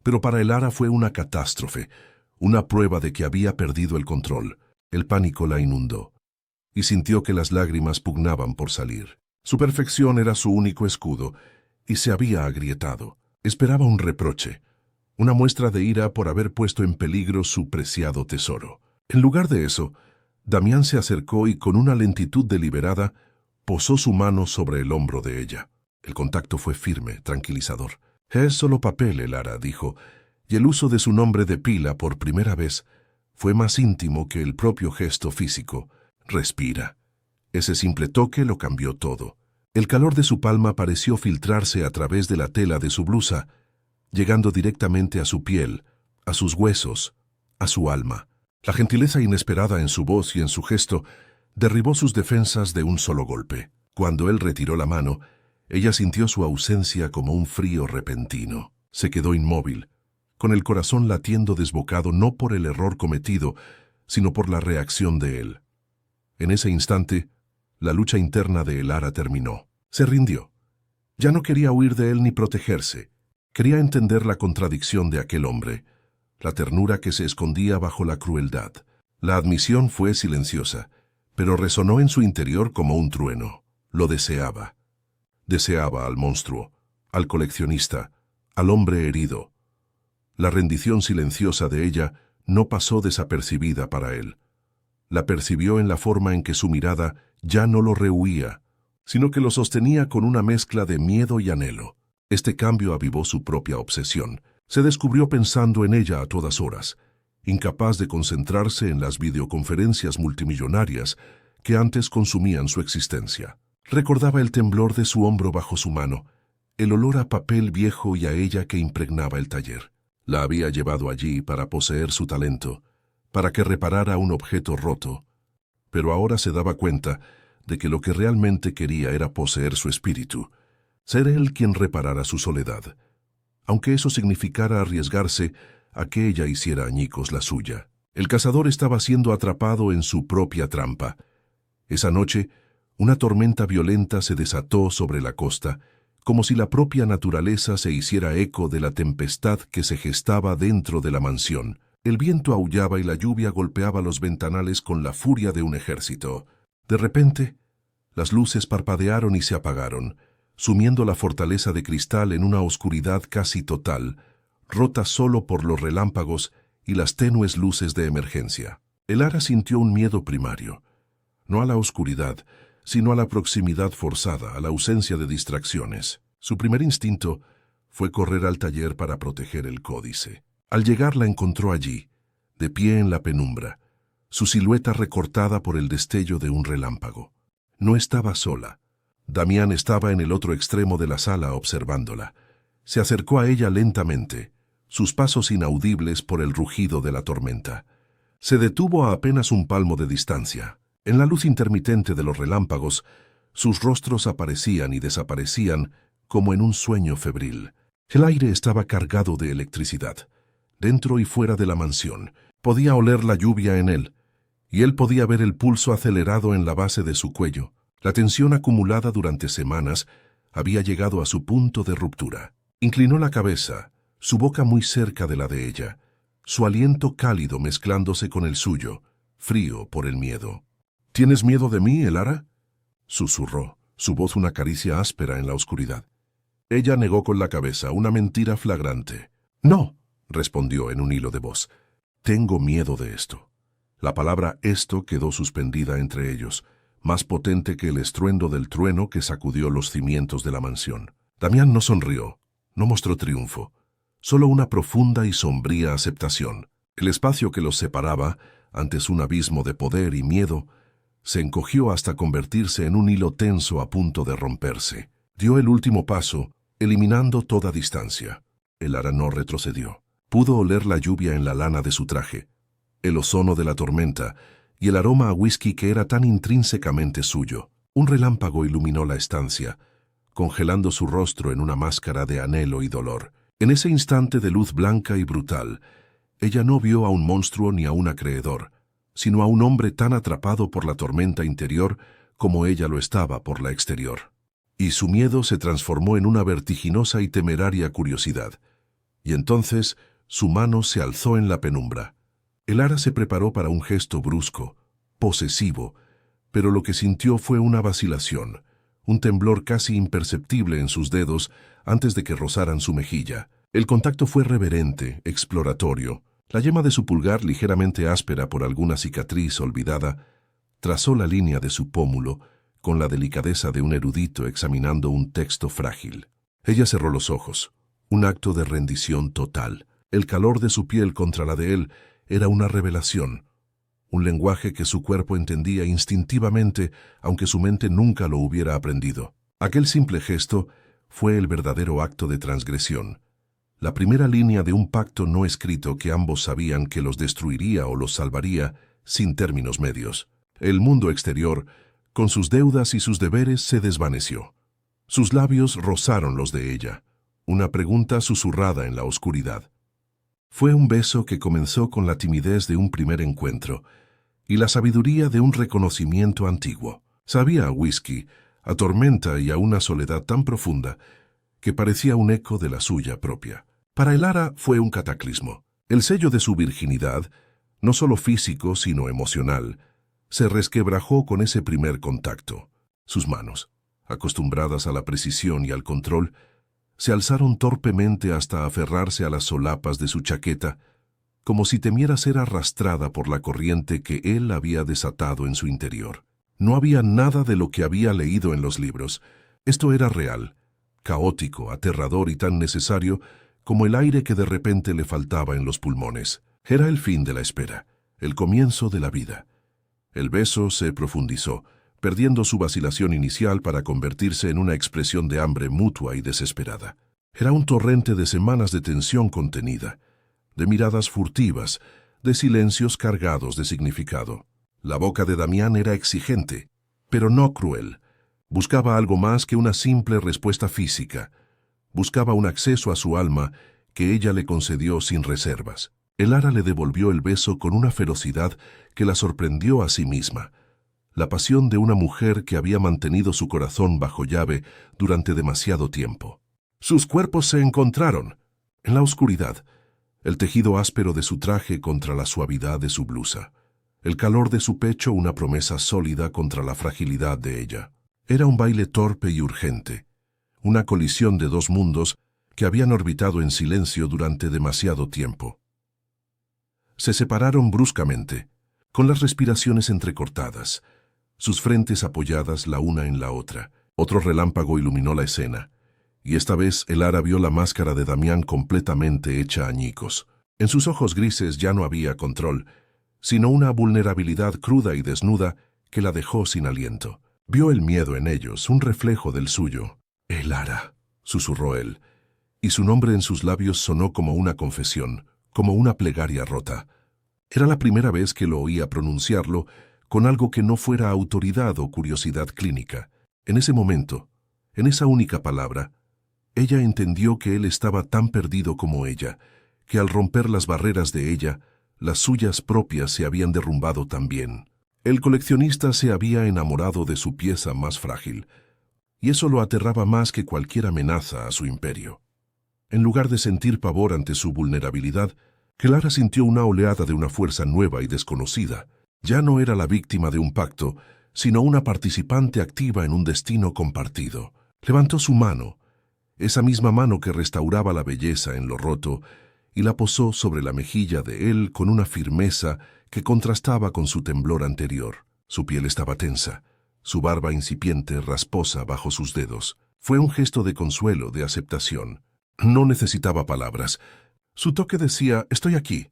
pero para Elara fue una catástrofe, una prueba de que había perdido el control. El pánico la inundó y sintió que las lágrimas pugnaban por salir. Su perfección era su único escudo y se había agrietado. Esperaba un reproche, una muestra de ira por haber puesto en peligro su preciado tesoro. En lugar de eso, Damián se acercó y con una lentitud deliberada posó su mano sobre el hombro de ella. El contacto fue firme, tranquilizador. «Es solo papel», Elara dijo, y el uso de su nombre de pila por primera vez fue más íntimo que el propio gesto físico. «Respira». Ese simple toque lo cambió todo. El calor de su palma pareció filtrarse a través de la tela de su blusa, llegando directamente a su piel, a sus huesos, a su alma. La gentileza inesperada en su voz y en su gesto derribó sus defensas de un solo golpe. Cuando él retiró la mano, ella sintió su ausencia como un frío repentino. Se quedó inmóvil, con el corazón latiendo desbocado no por el error cometido, sino por la reacción de él. En ese instante, la lucha interna de Elara terminó. Se rindió. Ya no quería huir de él ni protegerse. Quería entender la contradicción de aquel hombre, la ternura que se escondía bajo la crueldad. La admisión fue silenciosa, pero resonó en su interior como un trueno. Lo deseaba. Deseaba al monstruo, al coleccionista, al hombre herido. La rendición silenciosa de ella no pasó desapercibida para él. La percibió en la forma en que su mirada ya no lo rehuía, sino que lo sostenía con una mezcla de miedo y anhelo. Este cambio avivó su propia obsesión. Se descubrió pensando en ella a todas horas, incapaz de concentrarse en las videoconferencias multimillonarias que antes consumían su existencia. Recordaba el temblor de su hombro bajo su mano, el olor a papel viejo y a ella que impregnaba el taller. La había llevado allí para poseer su talento, para que reparara un objeto roto, pero ahora se daba cuenta de que lo que realmente quería era poseer su espíritu, ser él quien reparara su soledad, aunque eso significara arriesgarse a que ella hiciera añicos la suya. El cazador estaba siendo atrapado en su propia trampa. Esa noche, una tormenta violenta se desató sobre la costa, como si la propia naturaleza se hiciera eco de la tempestad que se gestaba dentro de la mansión. El viento aullaba y la lluvia golpeaba los ventanales con la furia de un ejército. De repente, las luces parpadearon y se apagaron, sumiendo la fortaleza de cristal en una oscuridad casi total, rota solo por los relámpagos y las tenues luces de emergencia. Elara sintió un miedo primario, no a la oscuridad, sino a la proximidad forzada, a la ausencia de distracciones. Su primer instinto fue correr al taller para proteger el códice. Al llegar la encontró allí, de pie en la penumbra, su silueta recortada por el destello de un relámpago. No estaba sola. Damián estaba en el otro extremo de la sala observándola. Se acercó a ella lentamente, sus pasos inaudibles por el rugido de la tormenta. Se detuvo a apenas un palmo de distancia. En la luz intermitente de los relámpagos, sus rostros aparecían y desaparecían como en un sueño febril. El aire estaba cargado de electricidad. Dentro y fuera de la mansión, podía oler la lluvia en él, y él podía ver el pulso acelerado en la base de su cuello. La tensión acumulada durante semanas había llegado a su punto de ruptura. Inclinó la cabeza, su boca muy cerca de la de ella, su aliento cálido mezclándose con el suyo, frío por el miedo. ¿Tienes miedo de mí, Elara?, susurró, su voz una caricia áspera en la oscuridad. Ella negó con la cabeza, una mentira flagrante. «No», respondió en un hilo de voz. «Tengo miedo de esto». La palabra «esto» quedó suspendida entre ellos, más potente que el estruendo del trueno que sacudió los cimientos de la mansión. Damián no sonrió, no mostró triunfo, solo una profunda y sombría aceptación. El espacio que los separaba, antes un abismo de poder y miedo, se encogió hasta convertirse en un hilo tenso a punto de romperse. Dio el último paso, eliminando toda distancia. Elara no retrocedió. Pudo oler la lluvia en la lana de su traje, el ozono de la tormenta y el aroma a whisky que era tan intrínsecamente suyo. Un relámpago iluminó la estancia, congelando su rostro en una máscara de anhelo y dolor. En ese instante de luz blanca y brutal, ella no vio a un monstruo ni a un acreedor, sino a un hombre tan atrapado por la tormenta interior como ella lo estaba por la exterior. Y su miedo se transformó en una vertiginosa y temeraria curiosidad. Y entonces su mano se alzó en la penumbra. Elara se preparó para un gesto brusco, posesivo, pero lo que sintió fue una vacilación, un temblor casi imperceptible en sus dedos antes de que rozaran su mejilla. El contacto fue reverente, exploratorio. La yema de su pulgar, ligeramente áspera por alguna cicatriz olvidada, trazó la línea de su pómulo con la delicadeza de un erudito examinando un texto frágil. Ella cerró los ojos, un acto de rendición total. El calor de su piel contra la de él era una revelación, un lenguaje que su cuerpo entendía instintivamente, aunque su mente nunca lo hubiera aprendido. Aquel simple gesto fue el verdadero acto de transgresión, la primera línea de un pacto no escrito que ambos sabían que los destruiría o los salvaría sin términos medios. El mundo exterior, con sus deudas y sus deberes, se desvaneció. Sus labios rozaron los de ella, una pregunta susurrada en la oscuridad. Fue un beso que comenzó con la timidez de un primer encuentro y la sabiduría de un reconocimiento antiguo. Sabía a whisky, a tormenta y a una soledad tan profunda que parecía un eco de la suya propia. Para Elara fue un cataclismo. El sello de su virginidad, no solo físico sino emocional, se resquebrajó con ese primer contacto. Sus manos, acostumbradas a la precisión y al control, se alzaron torpemente hasta aferrarse a las solapas de su chaqueta, como si temiera ser arrastrada por la corriente que él había desatado en su interior. No había nada de lo que había leído en los libros. Esto era real, caótico, aterrador y tan necesario como el aire que de repente le faltaba en los pulmones. Era el fin de la espera, el comienzo de la vida. El beso se profundizó, perdiendo su vacilación inicial para convertirse en una expresión de hambre mutua y desesperada. Era un torrente de semanas de tensión contenida, de miradas furtivas, de silencios cargados de significado. La boca de Damián era exigente, pero no cruel. Buscaba algo más que una simple respuesta física. Buscaba un acceso a su alma que ella le concedió sin reservas. Elara le devolvió el beso con una ferocidad que la sorprendió a sí misma. la pasión de una mujer que había mantenido su corazón bajo llave durante demasiado tiempo. Sus cuerpos se encontraron, en la oscuridad, el tejido áspero de su traje contra la suavidad de su blusa, el calor de su pecho una promesa sólida contra la fragilidad de ella. Era un baile torpe y urgente, una colisión de dos mundos que habían orbitado en silencio durante demasiado tiempo. Se separaron bruscamente, con las respiraciones entrecortadas, sus frentes apoyadas la una en la otra. Otro relámpago iluminó la escena, y esta vez Elara vio la máscara de Damián completamente hecha añicos. En sus ojos grises ya no había control, sino una vulnerabilidad cruda y desnuda que la dejó sin aliento. Vio el miedo en ellos, un reflejo del suyo. «Elara», susurró él, y su nombre en sus labios sonó como una confesión, como una plegaria rota. Era la primera vez que lo oía pronunciarlo con algo que no fuera autoridad o curiosidad clínica. En ese momento, en esa única palabra, ella entendió que él estaba tan perdido como ella, que al romper las barreras de ella, las suyas propias se habían derrumbado también. El coleccionista se había enamorado de su pieza más frágil, y eso lo aterraba más que cualquier amenaza a su imperio. En lugar de sentir pavor ante su vulnerabilidad, Clara sintió una oleada de una fuerza nueva y desconocida. Ya no era la víctima de un pacto, sino una participante activa en un destino compartido. Levantó su mano, esa misma mano que restauraba la belleza en lo roto, y la posó sobre la mejilla de él con una firmeza que contrastaba con su temblor anterior. Su piel estaba tensa, su barba incipiente rasposa bajo sus dedos. Fue un gesto de consuelo, de aceptación. No necesitaba palabras. Su toque decía, «Estoy aquí.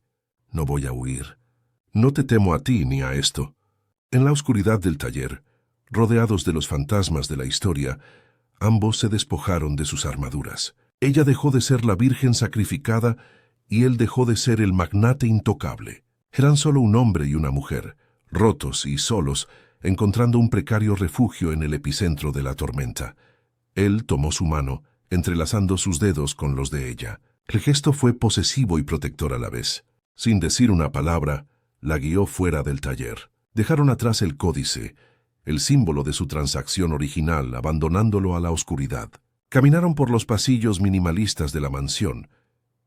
No voy a huir. No te temo a ti ni a esto». En la oscuridad del taller, rodeados de los fantasmas de la historia, ambos se despojaron de sus armaduras. Ella dejó de ser la virgen sacrificada y él dejó de ser el magnate intocable. Eran solo un hombre y una mujer, rotos y solos, encontrando un precario refugio en el epicentro de la tormenta. Él tomó su mano, entrelazando sus dedos con los de ella. El gesto fue posesivo y protector a la vez. Sin decir una palabra, la guió fuera del taller. Dejaron atrás el códice, el símbolo de su transacción original, abandonándolo a la oscuridad. Caminaron por los pasillos minimalistas de la mansión,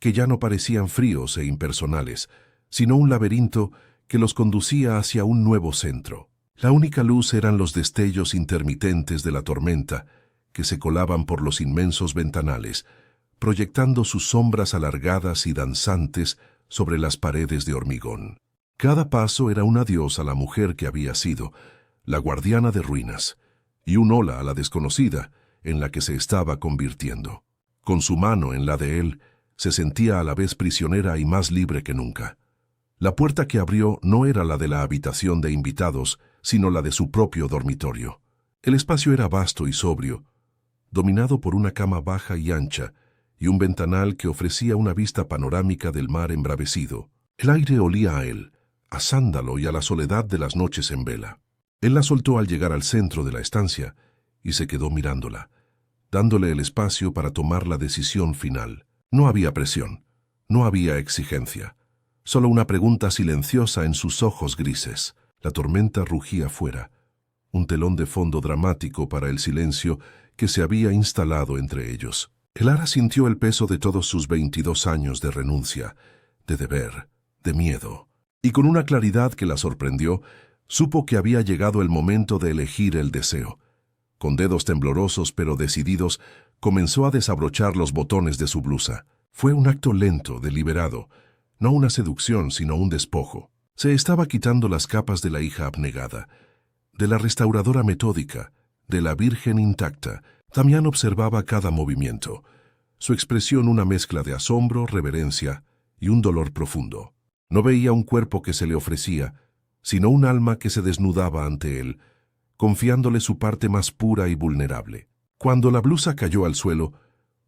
que ya no parecían fríos e impersonales, sino un laberinto que los conducía hacia un nuevo centro. La única luz eran los destellos intermitentes de la tormenta, que se colaban por los inmensos ventanales, proyectando sus sombras alargadas y danzantes sobre las paredes de hormigón. Cada paso era un adiós a la mujer que había sido, la guardiana de ruinas, y un hola a la desconocida en la que se estaba convirtiendo. Con su mano en la de él, se sentía a la vez prisionera y más libre que nunca. La puerta que abrió no era la de la habitación de invitados, sino la de su propio dormitorio. El espacio era vasto y sobrio, dominado por una cama baja y ancha, y un ventanal que ofrecía una vista panorámica del mar embravecido. El aire olía a él, a sándalo y a la soledad de las noches en vela. Él la soltó al llegar al centro de la estancia y se quedó mirándola, dándole el espacio para tomar la decisión final. No había presión, no había exigencia, solo una pregunta silenciosa en sus ojos grises. La tormenta rugía fuera, un telón de fondo dramático para el silencio que se había instalado entre ellos. Elara sintió el peso de todos sus 22 años de renuncia, de deber, de miedo, y con una claridad que la sorprendió, supo que había llegado el momento de elegir el deseo. Con dedos temblorosos pero decididos, comenzó a desabrochar los botones de su blusa. Fue un acto lento, deliberado, no una seducción sino un despojo. Se estaba quitando las capas de la hija abnegada, de la restauradora metódica, de la virgen intacta. Damián observaba cada movimiento, su expresión una mezcla de asombro, reverencia y un dolor profundo. No veía un cuerpo que se le ofrecía, sino un alma que se desnudaba ante él, confiándole su parte más pura y vulnerable. Cuando la blusa cayó al suelo,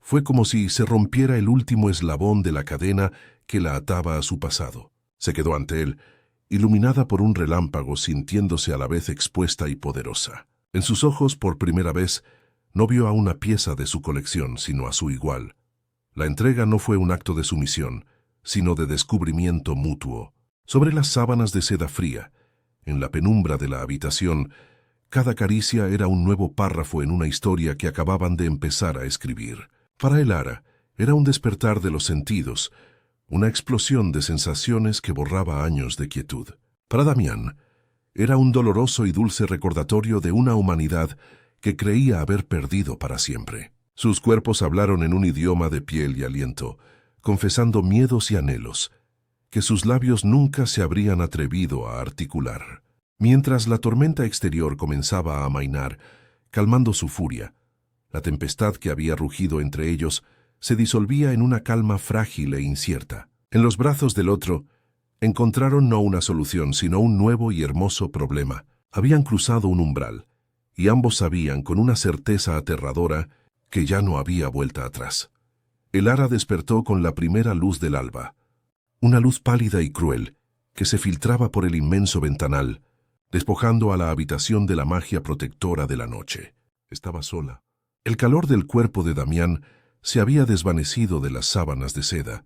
fue como si se rompiera el último eslabón de la cadena que la ataba a su pasado. Se quedó ante él, iluminada por un relámpago, sintiéndose a la vez expuesta y poderosa. En sus ojos, por primera vez, no vio a una pieza de su colección, sino a su igual. La entrega no fue un acto de sumisión, sino de descubrimiento mutuo. Sobre las sábanas de seda fría, En la penumbra de la habitación, cada caricia era un nuevo párrafo en una historia que acababan de empezar a escribir. Para Elara, era un despertar de los sentidos, una explosión de sensaciones que borraba años de quietud. Para Damián, era un doloroso y dulce recordatorio de una humanidad que creía haber perdido para siempre. Sus cuerpos hablaron en un idioma de piel y aliento, confesando miedos y anhelos, que sus labios nunca se habrían atrevido a articular. Mientras la tormenta exterior comenzaba a amainar, calmando su furia, la tempestad que había rugido entre ellos se disolvía en una calma frágil e incierta. En los brazos del otro, encontraron no una solución, sino un nuevo y hermoso problema. Habían cruzado un umbral, y ambos sabían con una certeza aterradora que ya no había vuelta atrás. Elara despertó con la primera luz del alba, una luz pálida y cruel que se filtraba por el inmenso ventanal, despojando a la habitación de la magia protectora de la noche. Estaba sola. El calor del cuerpo de Damián se había desvanecido de las sábanas de seda,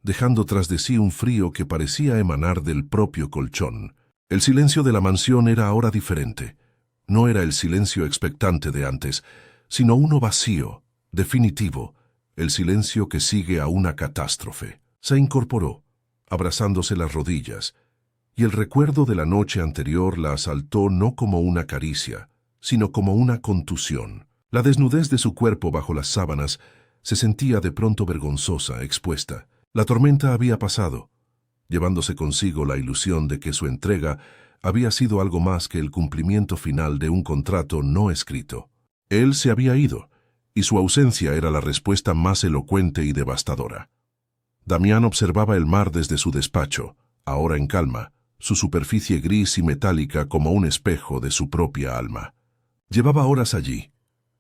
dejando tras de sí un frío que parecía emanar del propio colchón. El silencio de la mansión era ahora diferente. No era el silencio expectante de antes, sino uno vacío, definitivo, el silencio que sigue a una catástrofe. Se incorporó, abrazándose las rodillas, y el recuerdo de la noche anterior la asaltó no como una caricia, sino como una contusión. La desnudez de su cuerpo bajo las sábanas se sentía de pronto vergonzosa, expuesta. La tormenta había pasado, llevándose consigo la ilusión de que su entrega había sido algo más que el cumplimiento final de un contrato no escrito. Él se había ido, y su ausencia era la respuesta más elocuente y devastadora. Damián observaba el mar desde su despacho, ahora en calma, su superficie gris y metálica como un espejo de su propia alma. Llevaba horas allí,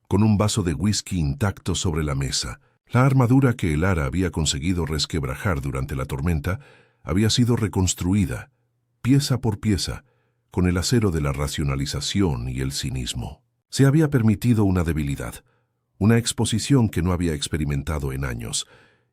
con un vaso de whisky intacto sobre la mesa. La armadura que Elara había conseguido resquebrajar durante la tormenta había sido reconstruida, pieza por pieza, con el acero de la racionalización y el cinismo. Se había permitido una debilidad, una exposición que no había experimentado en años,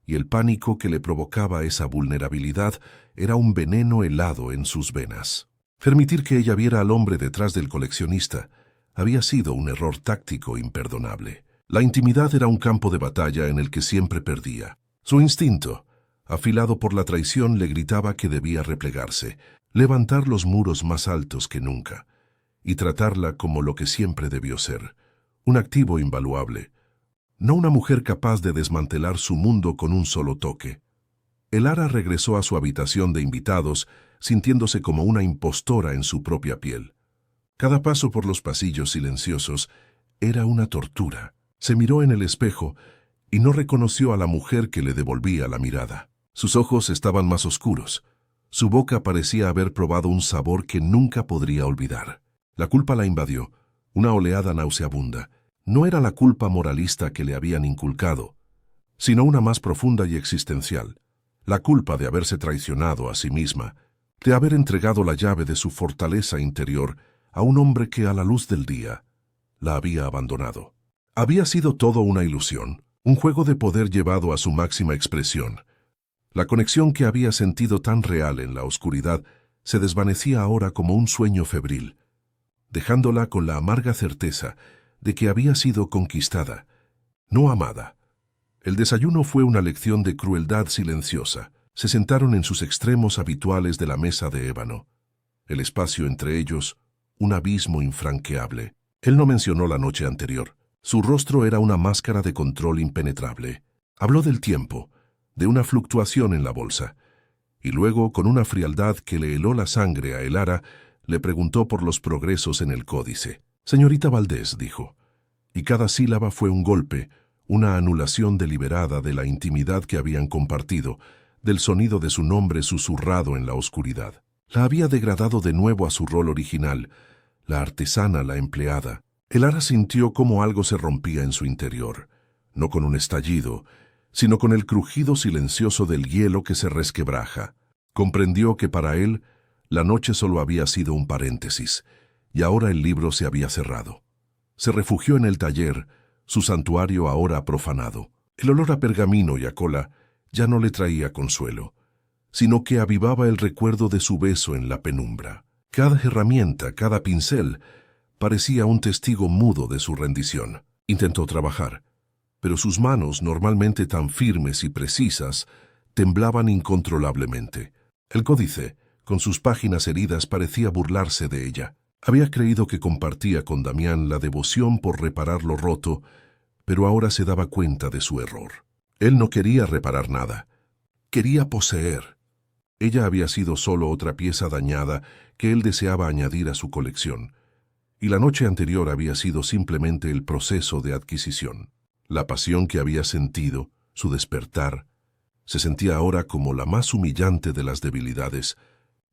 y el pánico que le provocaba esa vulnerabilidad era un veneno helado en sus venas. Permitir que ella viera al hombre detrás del coleccionista había sido un error táctico imperdonable. La intimidad era un campo de batalla en el que siempre perdía. Su instinto, afilado por la traición, le gritaba que debía replegarse, levantar los muros más altos que nunca, y tratarla como lo que siempre debió ser, un activo invaluable, no una mujer capaz de desmantelar su mundo con un solo toque. Elara regresó a su habitación de invitados, sintiéndose como una impostora en su propia piel. Cada paso por los pasillos silenciosos era una tortura. Se miró en el espejo y no reconoció a la mujer que le devolvía la mirada. Sus ojos estaban más oscuros. Su boca parecía haber probado un sabor que nunca podría olvidar. La culpa la invadió, una oleada nauseabunda. No era la culpa moralista que le habían inculcado, sino una más profunda y existencial. La culpa de haberse traicionado a sí misma, de haber entregado la llave de su fortaleza interior a un hombre que a la luz del día la había abandonado. Había sido todo una ilusión, un juego de poder llevado a su máxima expresión. La conexión que había sentido tan real en la oscuridad se desvanecía ahora como un sueño febril, dejándola con la amarga certeza de que había sido conquistada, no amada. El desayuno fue una lección de crueldad silenciosa. Se sentaron en sus extremos habituales de la mesa de ébano. El espacio entre ellos, un abismo infranqueable. Él no mencionó la noche anterior. Su rostro era una máscara de control impenetrable. Habló del tiempo, de una fluctuación en la bolsa, y luego, con una frialdad que le heló la sangre a Elara, le preguntó por los progresos en el códice. «Señorita Valdés», dijo, y cada sílaba fue un golpe, una anulación deliberada de la intimidad que habían compartido, del sonido de su nombre susurrado en la oscuridad. La había degradado de nuevo a su rol original, la artesana, la empleada. Elara sintió cómo algo se rompía en su interior, no con un estallido, sino con el crujido silencioso del hielo que se resquebraja. Comprendió que para él la noche solo había sido un paréntesis, y ahora el libro se había cerrado. Se refugió en el taller, su santuario ahora profanado. El olor a pergamino y a cola ya no le traía consuelo, sino que avivaba el recuerdo de su beso en la penumbra. Cada herramienta, cada pincel, parecía un testigo mudo de su rendición. Intentó trabajar, pero sus manos, normalmente tan firmes y precisas, temblaban incontrolablemente. El códice, con sus páginas heridas, parecía burlarse de ella. Había creído que compartía con Damián la devoción por reparar lo roto, pero ahora se daba cuenta de su error. Él no quería reparar nada. Quería poseer. Ella había sido solo otra pieza dañada que él deseaba añadir a su colección, y la noche anterior había sido simplemente el proceso de adquisición. La pasión que había sentido, su despertar, se sentía ahora como la más humillante de las debilidades,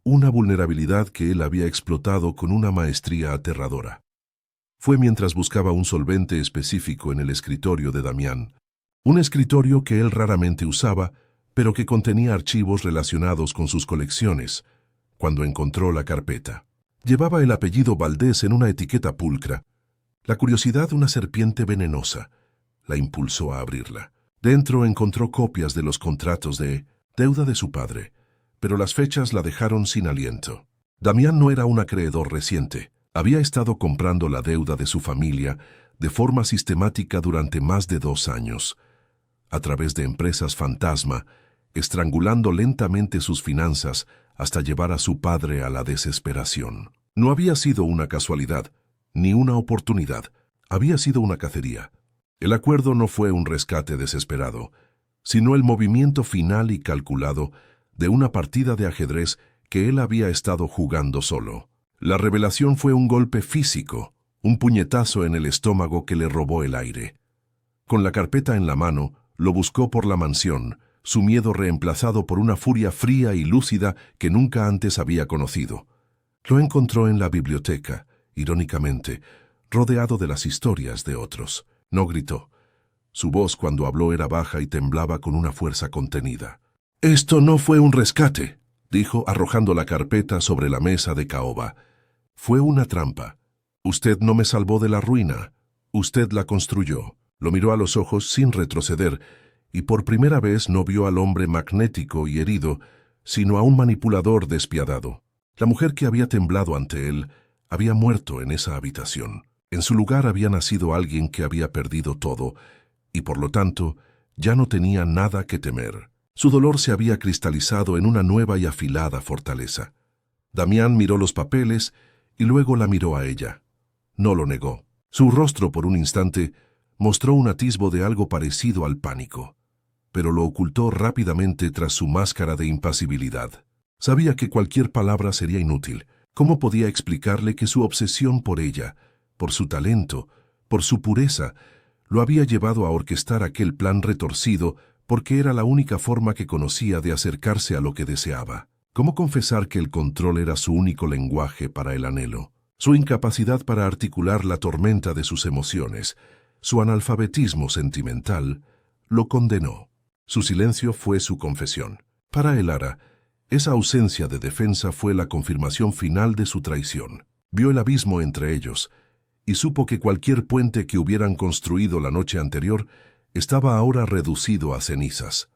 una vulnerabilidad que él había explotado con una maestría aterradora. Fue mientras buscaba un solvente específico en el escritorio de Damián, un escritorio que él raramente usaba, pero que contenía archivos relacionados con sus colecciones, cuando encontró la carpeta. Llevaba el apellido Valdés en una etiqueta pulcra. La curiosidad de una serpiente venenosa la impulsó a abrirla. Dentro encontró copias de los contratos de deuda de su padre, pero las fechas la dejaron sin aliento. Damián no era un acreedor reciente. Había estado comprando la deuda de su familia de forma sistemática durante más de 2 años, a través de empresas fantasma, estrangulando lentamente sus finanzas hasta llevar a su padre a la desesperación. No había sido una casualidad, ni una oportunidad, había sido una cacería. El acuerdo no fue un rescate desesperado, sino el movimiento final y calculado de una partida de ajedrez que él había estado jugando solo. La revelación fue un golpe físico, un puñetazo en el estómago que le robó el aire. Con la carpeta en la mano, lo buscó por la mansión, su miedo reemplazado por una furia fría y lúcida que nunca antes había conocido. Lo encontró en la biblioteca, irónicamente, rodeado de las historias de otros. No gritó. Su voz cuando habló era baja y temblaba con una fuerza contenida. «Esto no fue un rescate», dijo arrojando la carpeta sobre la mesa de caoba. «Fue una trampa. Usted no me salvó de la ruina. Usted la construyó». Lo miró a los ojos sin retroceder, y por primera vez no vio al hombre magnético y herido, sino a un manipulador despiadado. La mujer que había temblado ante él había muerto en esa habitación. En su lugar había nacido alguien que había perdido todo, y por lo tanto ya no tenía nada que temer. Su dolor se había cristalizado en una nueva y afilada fortaleza. Damián miró los papeles y luego la miró a ella. No lo negó. Su rostro por un instante mostró un atisbo de algo parecido al pánico, pero lo ocultó rápidamente tras su máscara de impasibilidad. Sabía que cualquier palabra sería inútil. ¿Cómo podía explicarle que su obsesión por ella, por su talento, por su pureza, lo había llevado a orquestar aquel plan retorcido porque era la única forma que conocía de acercarse a lo que deseaba? ¿Cómo confesar que el control era su único lenguaje para el anhelo? Su incapacidad para articular la tormenta de sus emociones, su analfabetismo sentimental, lo condenó. Su silencio fue su confesión. Para Elara, esa ausencia de defensa fue la confirmación final de su traición. Vio el abismo entre ellos y supo que cualquier puente que hubieran construido la noche anterior estaba ahora reducido a cenizas.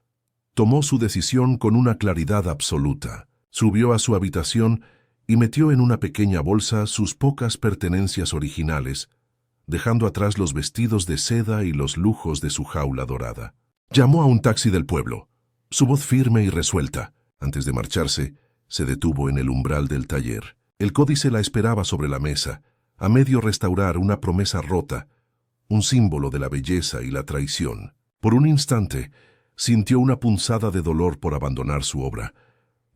Tomó su decisión con una claridad absoluta. Subió a su habitación y metió en una pequeña bolsa sus pocas pertenencias originales, dejando atrás los vestidos de seda y los lujos de su jaula dorada. Llamó a un taxi del pueblo. Su voz firme y resuelta. Antes de marcharse, se detuvo en el umbral del taller. El códice la esperaba sobre la mesa, a medio restaurar una promesa rota, un símbolo de la belleza y la traición. Por un instante, sintió una punzada de dolor por abandonar su obra,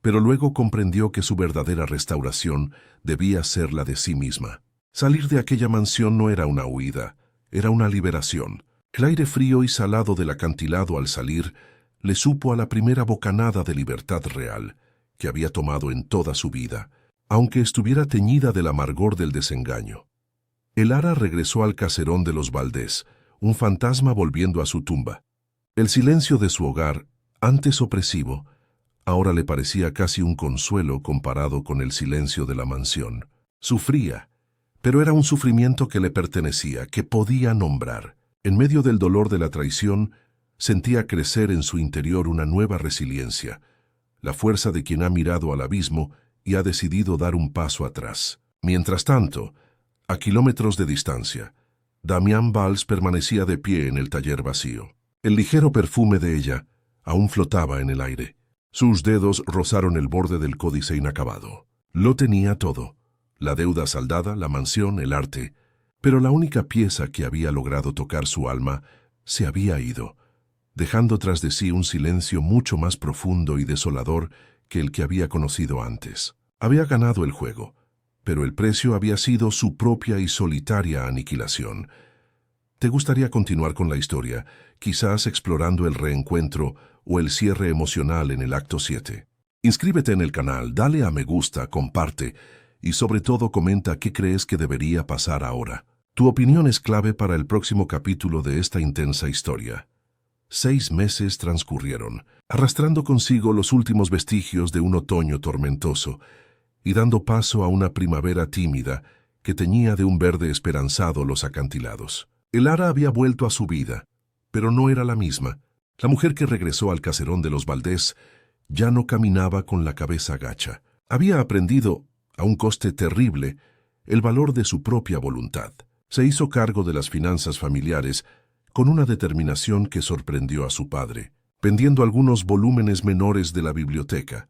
pero luego comprendió que su verdadera restauración debía ser la de sí misma. Salir de aquella mansión no era una huida, era una liberación. El aire frío y salado del acantilado al salir le supo a la primera bocanada de libertad real que había tomado en toda su vida, aunque estuviera teñida del amargor del desengaño. Elara regresó al caserón de los Valdés, un fantasma volviendo a su tumba. El silencio de su hogar, antes opresivo, ahora le parecía casi un consuelo comparado con el silencio de la mansión. Sufría, pero era un sufrimiento que le pertenecía, que podía nombrar. En medio del dolor de la traición, sentía crecer en su interior una nueva resiliencia, la fuerza de quien ha mirado al abismo y ha decidido dar un paso atrás. Mientras tanto, a kilómetros de distancia, Damián Valls permanecía de pie en el taller vacío. El ligero perfume de ella aún flotaba en el aire. Sus dedos rozaron el borde del códice inacabado. Lo tenía todo: la deuda saldada, la mansión, el arte. Pero la única pieza que había logrado tocar su alma se había ido, dejando tras de sí un silencio mucho más profundo y desolador que el que había conocido antes. Había ganado el juego, pero el precio había sido su propia y solitaria aniquilación. ¿Te gustaría continuar con la historia, quizás explorando el reencuentro o el cierre emocional en el acto 7? Inscríbete en el canal, dale a me gusta, comparte y sobre todo comenta qué crees que debería pasar ahora. Tu opinión es clave para el próximo capítulo de esta intensa historia. 6 meses transcurrieron, arrastrando consigo los últimos vestigios de un otoño tormentoso y dando paso a una primavera tímida que teñía de un verde esperanzado los acantilados. El Lara había vuelto a su vida, pero no era la misma. La mujer que regresó al caserón de los Valdés ya no caminaba con la cabeza gacha. Había aprendido, a un coste terrible, el valor de su propia voluntad. Se hizo cargo de las finanzas familiares con una determinación que sorprendió a su padre, vendiendo algunos volúmenes menores de la biblioteca,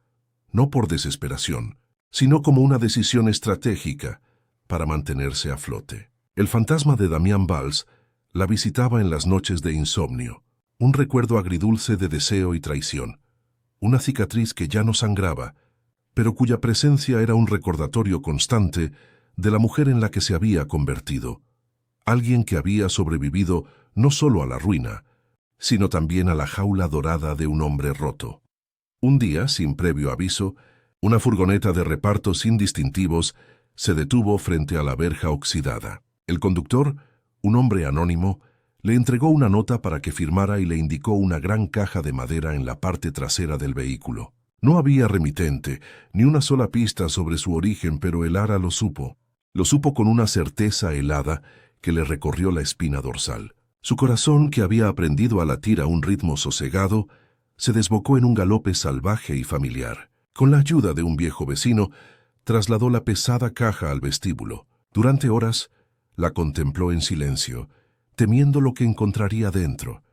no por desesperación, sino como una decisión estratégica para mantenerse a flote. El fantasma de Damián Valls la visitaba en las noches de insomnio, un recuerdo agridulce de deseo y traición, una cicatriz que ya no sangraba, pero cuya presencia era un recordatorio constante de la mujer en la que se había convertido, alguien que había sobrevivido no solo a la ruina, sino también a la jaula dorada de un hombre roto. Un día, sin previo aviso, una furgoneta de reparto sin distintivos se detuvo frente a la verja oxidada. El conductor, un hombre anónimo, le entregó una nota para que firmara y le indicó una gran caja de madera en la parte trasera del vehículo. No había remitente, ni una sola pista sobre su origen, pero el Lara lo supo. Lo supo con una certeza helada que le recorrió la espina dorsal. Su corazón, que había aprendido a latir a un ritmo sosegado, se desbocó en un galope salvaje y familiar. Con la ayuda de un viejo vecino, trasladó la pesada caja al vestíbulo. Durante horas, la contempló en silencio, temiendo lo que encontraría dentro,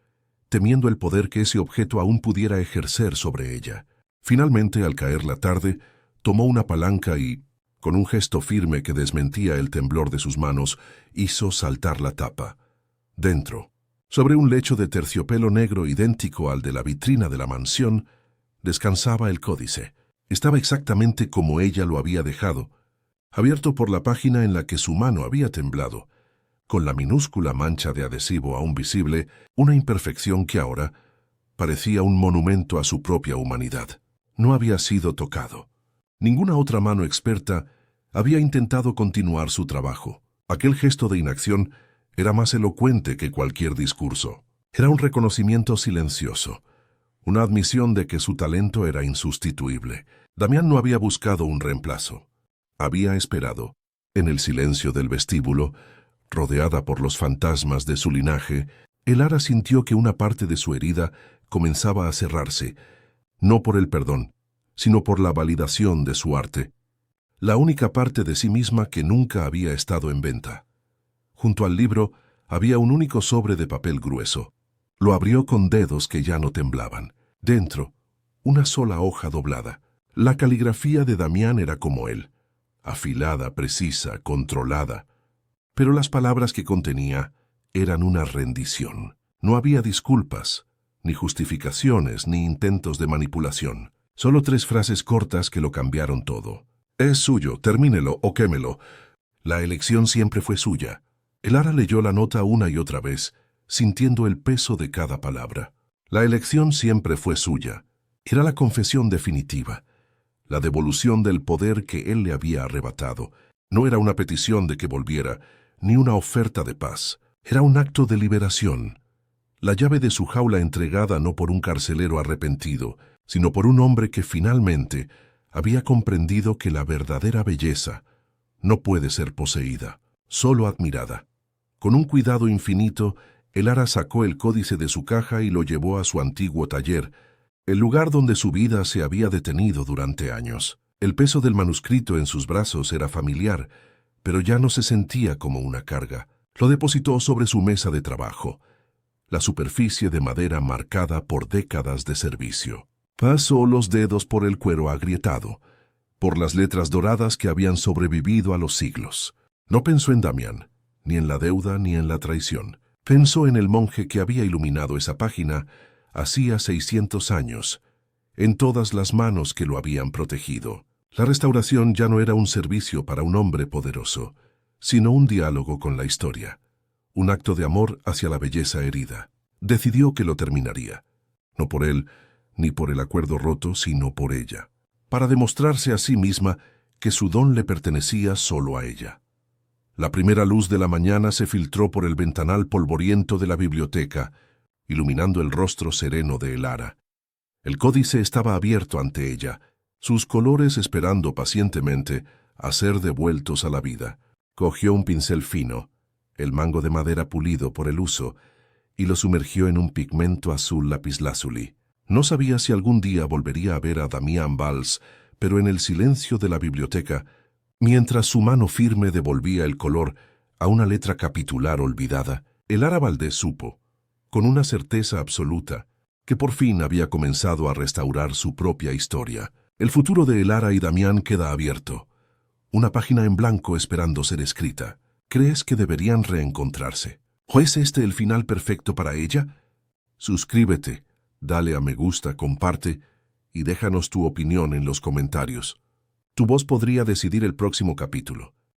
temiendo el poder que ese objeto aún pudiera ejercer sobre ella. Finalmente, al caer la tarde, tomó una palanca y, con un gesto firme que desmentía el temblor de sus manos, hizo saltar la tapa. Dentro, sobre un lecho de terciopelo negro idéntico al de la vitrina de la mansión, descansaba el códice. Estaba exactamente como ella lo había dejado, abierto por la página en la que su mano había temblado, con la minúscula mancha de adhesivo aún visible, una imperfección que ahora parecía un monumento a su propia humanidad. No había sido tocado. Ninguna otra mano experta había intentado continuar su trabajo. Aquel gesto de inacción era más elocuente que cualquier discurso. Era un reconocimiento silencioso, una admisión de que su talento era insustituible. Damián no había buscado un reemplazo. Había esperado, en el silencio del vestíbulo, rodeada por los fantasmas de su linaje. El Lara sintió que una parte de su herida comenzaba a cerrarse, no por el perdón, sino por la validación de su arte, la única parte de sí misma que nunca había estado en venta. Junto al libro había un único sobre de papel grueso. Lo abrió con dedos que ya no temblaban. Dentro, una sola hoja doblada. La caligrafía de Damián era como él, afilada, precisa, controlada. Pero las palabras que contenía eran una rendición. No había disculpas, ni justificaciones, ni intentos de manipulación. Solo 3 frases cortas que lo cambiaron todo. Es suyo, termínelo o quémelo. La elección siempre fue suya. El Lara leyó la nota una y otra vez, sintiendo el peso de cada palabra. La elección siempre fue suya. Era la confesión definitiva, la devolución del poder que él le había arrebatado. No era una petición de que volviera, ni una oferta de paz. Era un acto de liberación. La llave de su jaula entregada no por un carcelero arrepentido, sino por un hombre que finalmente había comprendido que la verdadera belleza no puede ser poseída, solo admirada. Con un cuidado infinito, el Lara sacó el códice de su caja y lo llevó a su antiguo taller, el lugar donde su vida se había detenido durante años. El peso del manuscrito en sus brazos era familiar, pero ya no se sentía como una carga. Lo depositó sobre su mesa de trabajo, la superficie de madera marcada por décadas de servicio. Pasó los dedos por el cuero agrietado, por las letras doradas que habían sobrevivido a los siglos. No pensó en Damián, ni en la deuda ni en la traición. Pensó en el monje que había iluminado esa página hacía 600 años, en todas las manos que lo habían protegido. La restauración ya no era un servicio para un hombre poderoso, sino un diálogo con la historia, un acto de amor hacia la belleza herida. Decidió que lo terminaría, no por él, ni por el acuerdo roto, sino por ella, para demostrarse a sí misma que su don le pertenecía solo a ella. La primera luz de la mañana se filtró por el ventanal polvoriento de la biblioteca, iluminando el rostro sereno de Elara. El códice estaba abierto ante ella, sus colores esperando pacientemente a ser devueltos a la vida. Cogió un pincel fino, el mango de madera pulido por el uso, y lo sumergió en un pigmento azul lapislázuli. No sabía si algún día volvería a ver a Damián Valls, pero en el silencio de la biblioteca, mientras su mano firme devolvía el color a una letra capitular olvidada, Elara Valdés supo, con una certeza absoluta, que por fin había comenzado a restaurar su propia historia. El futuro de Elara y Damián queda abierto, una página en blanco esperando ser escrita. ¿Crees que deberían reencontrarse? ¿O es este el final perfecto para ella? Suscríbete, dale a me gusta, comparte y déjanos tu opinión en los comentarios. Tu voz podría decidir el próximo capítulo.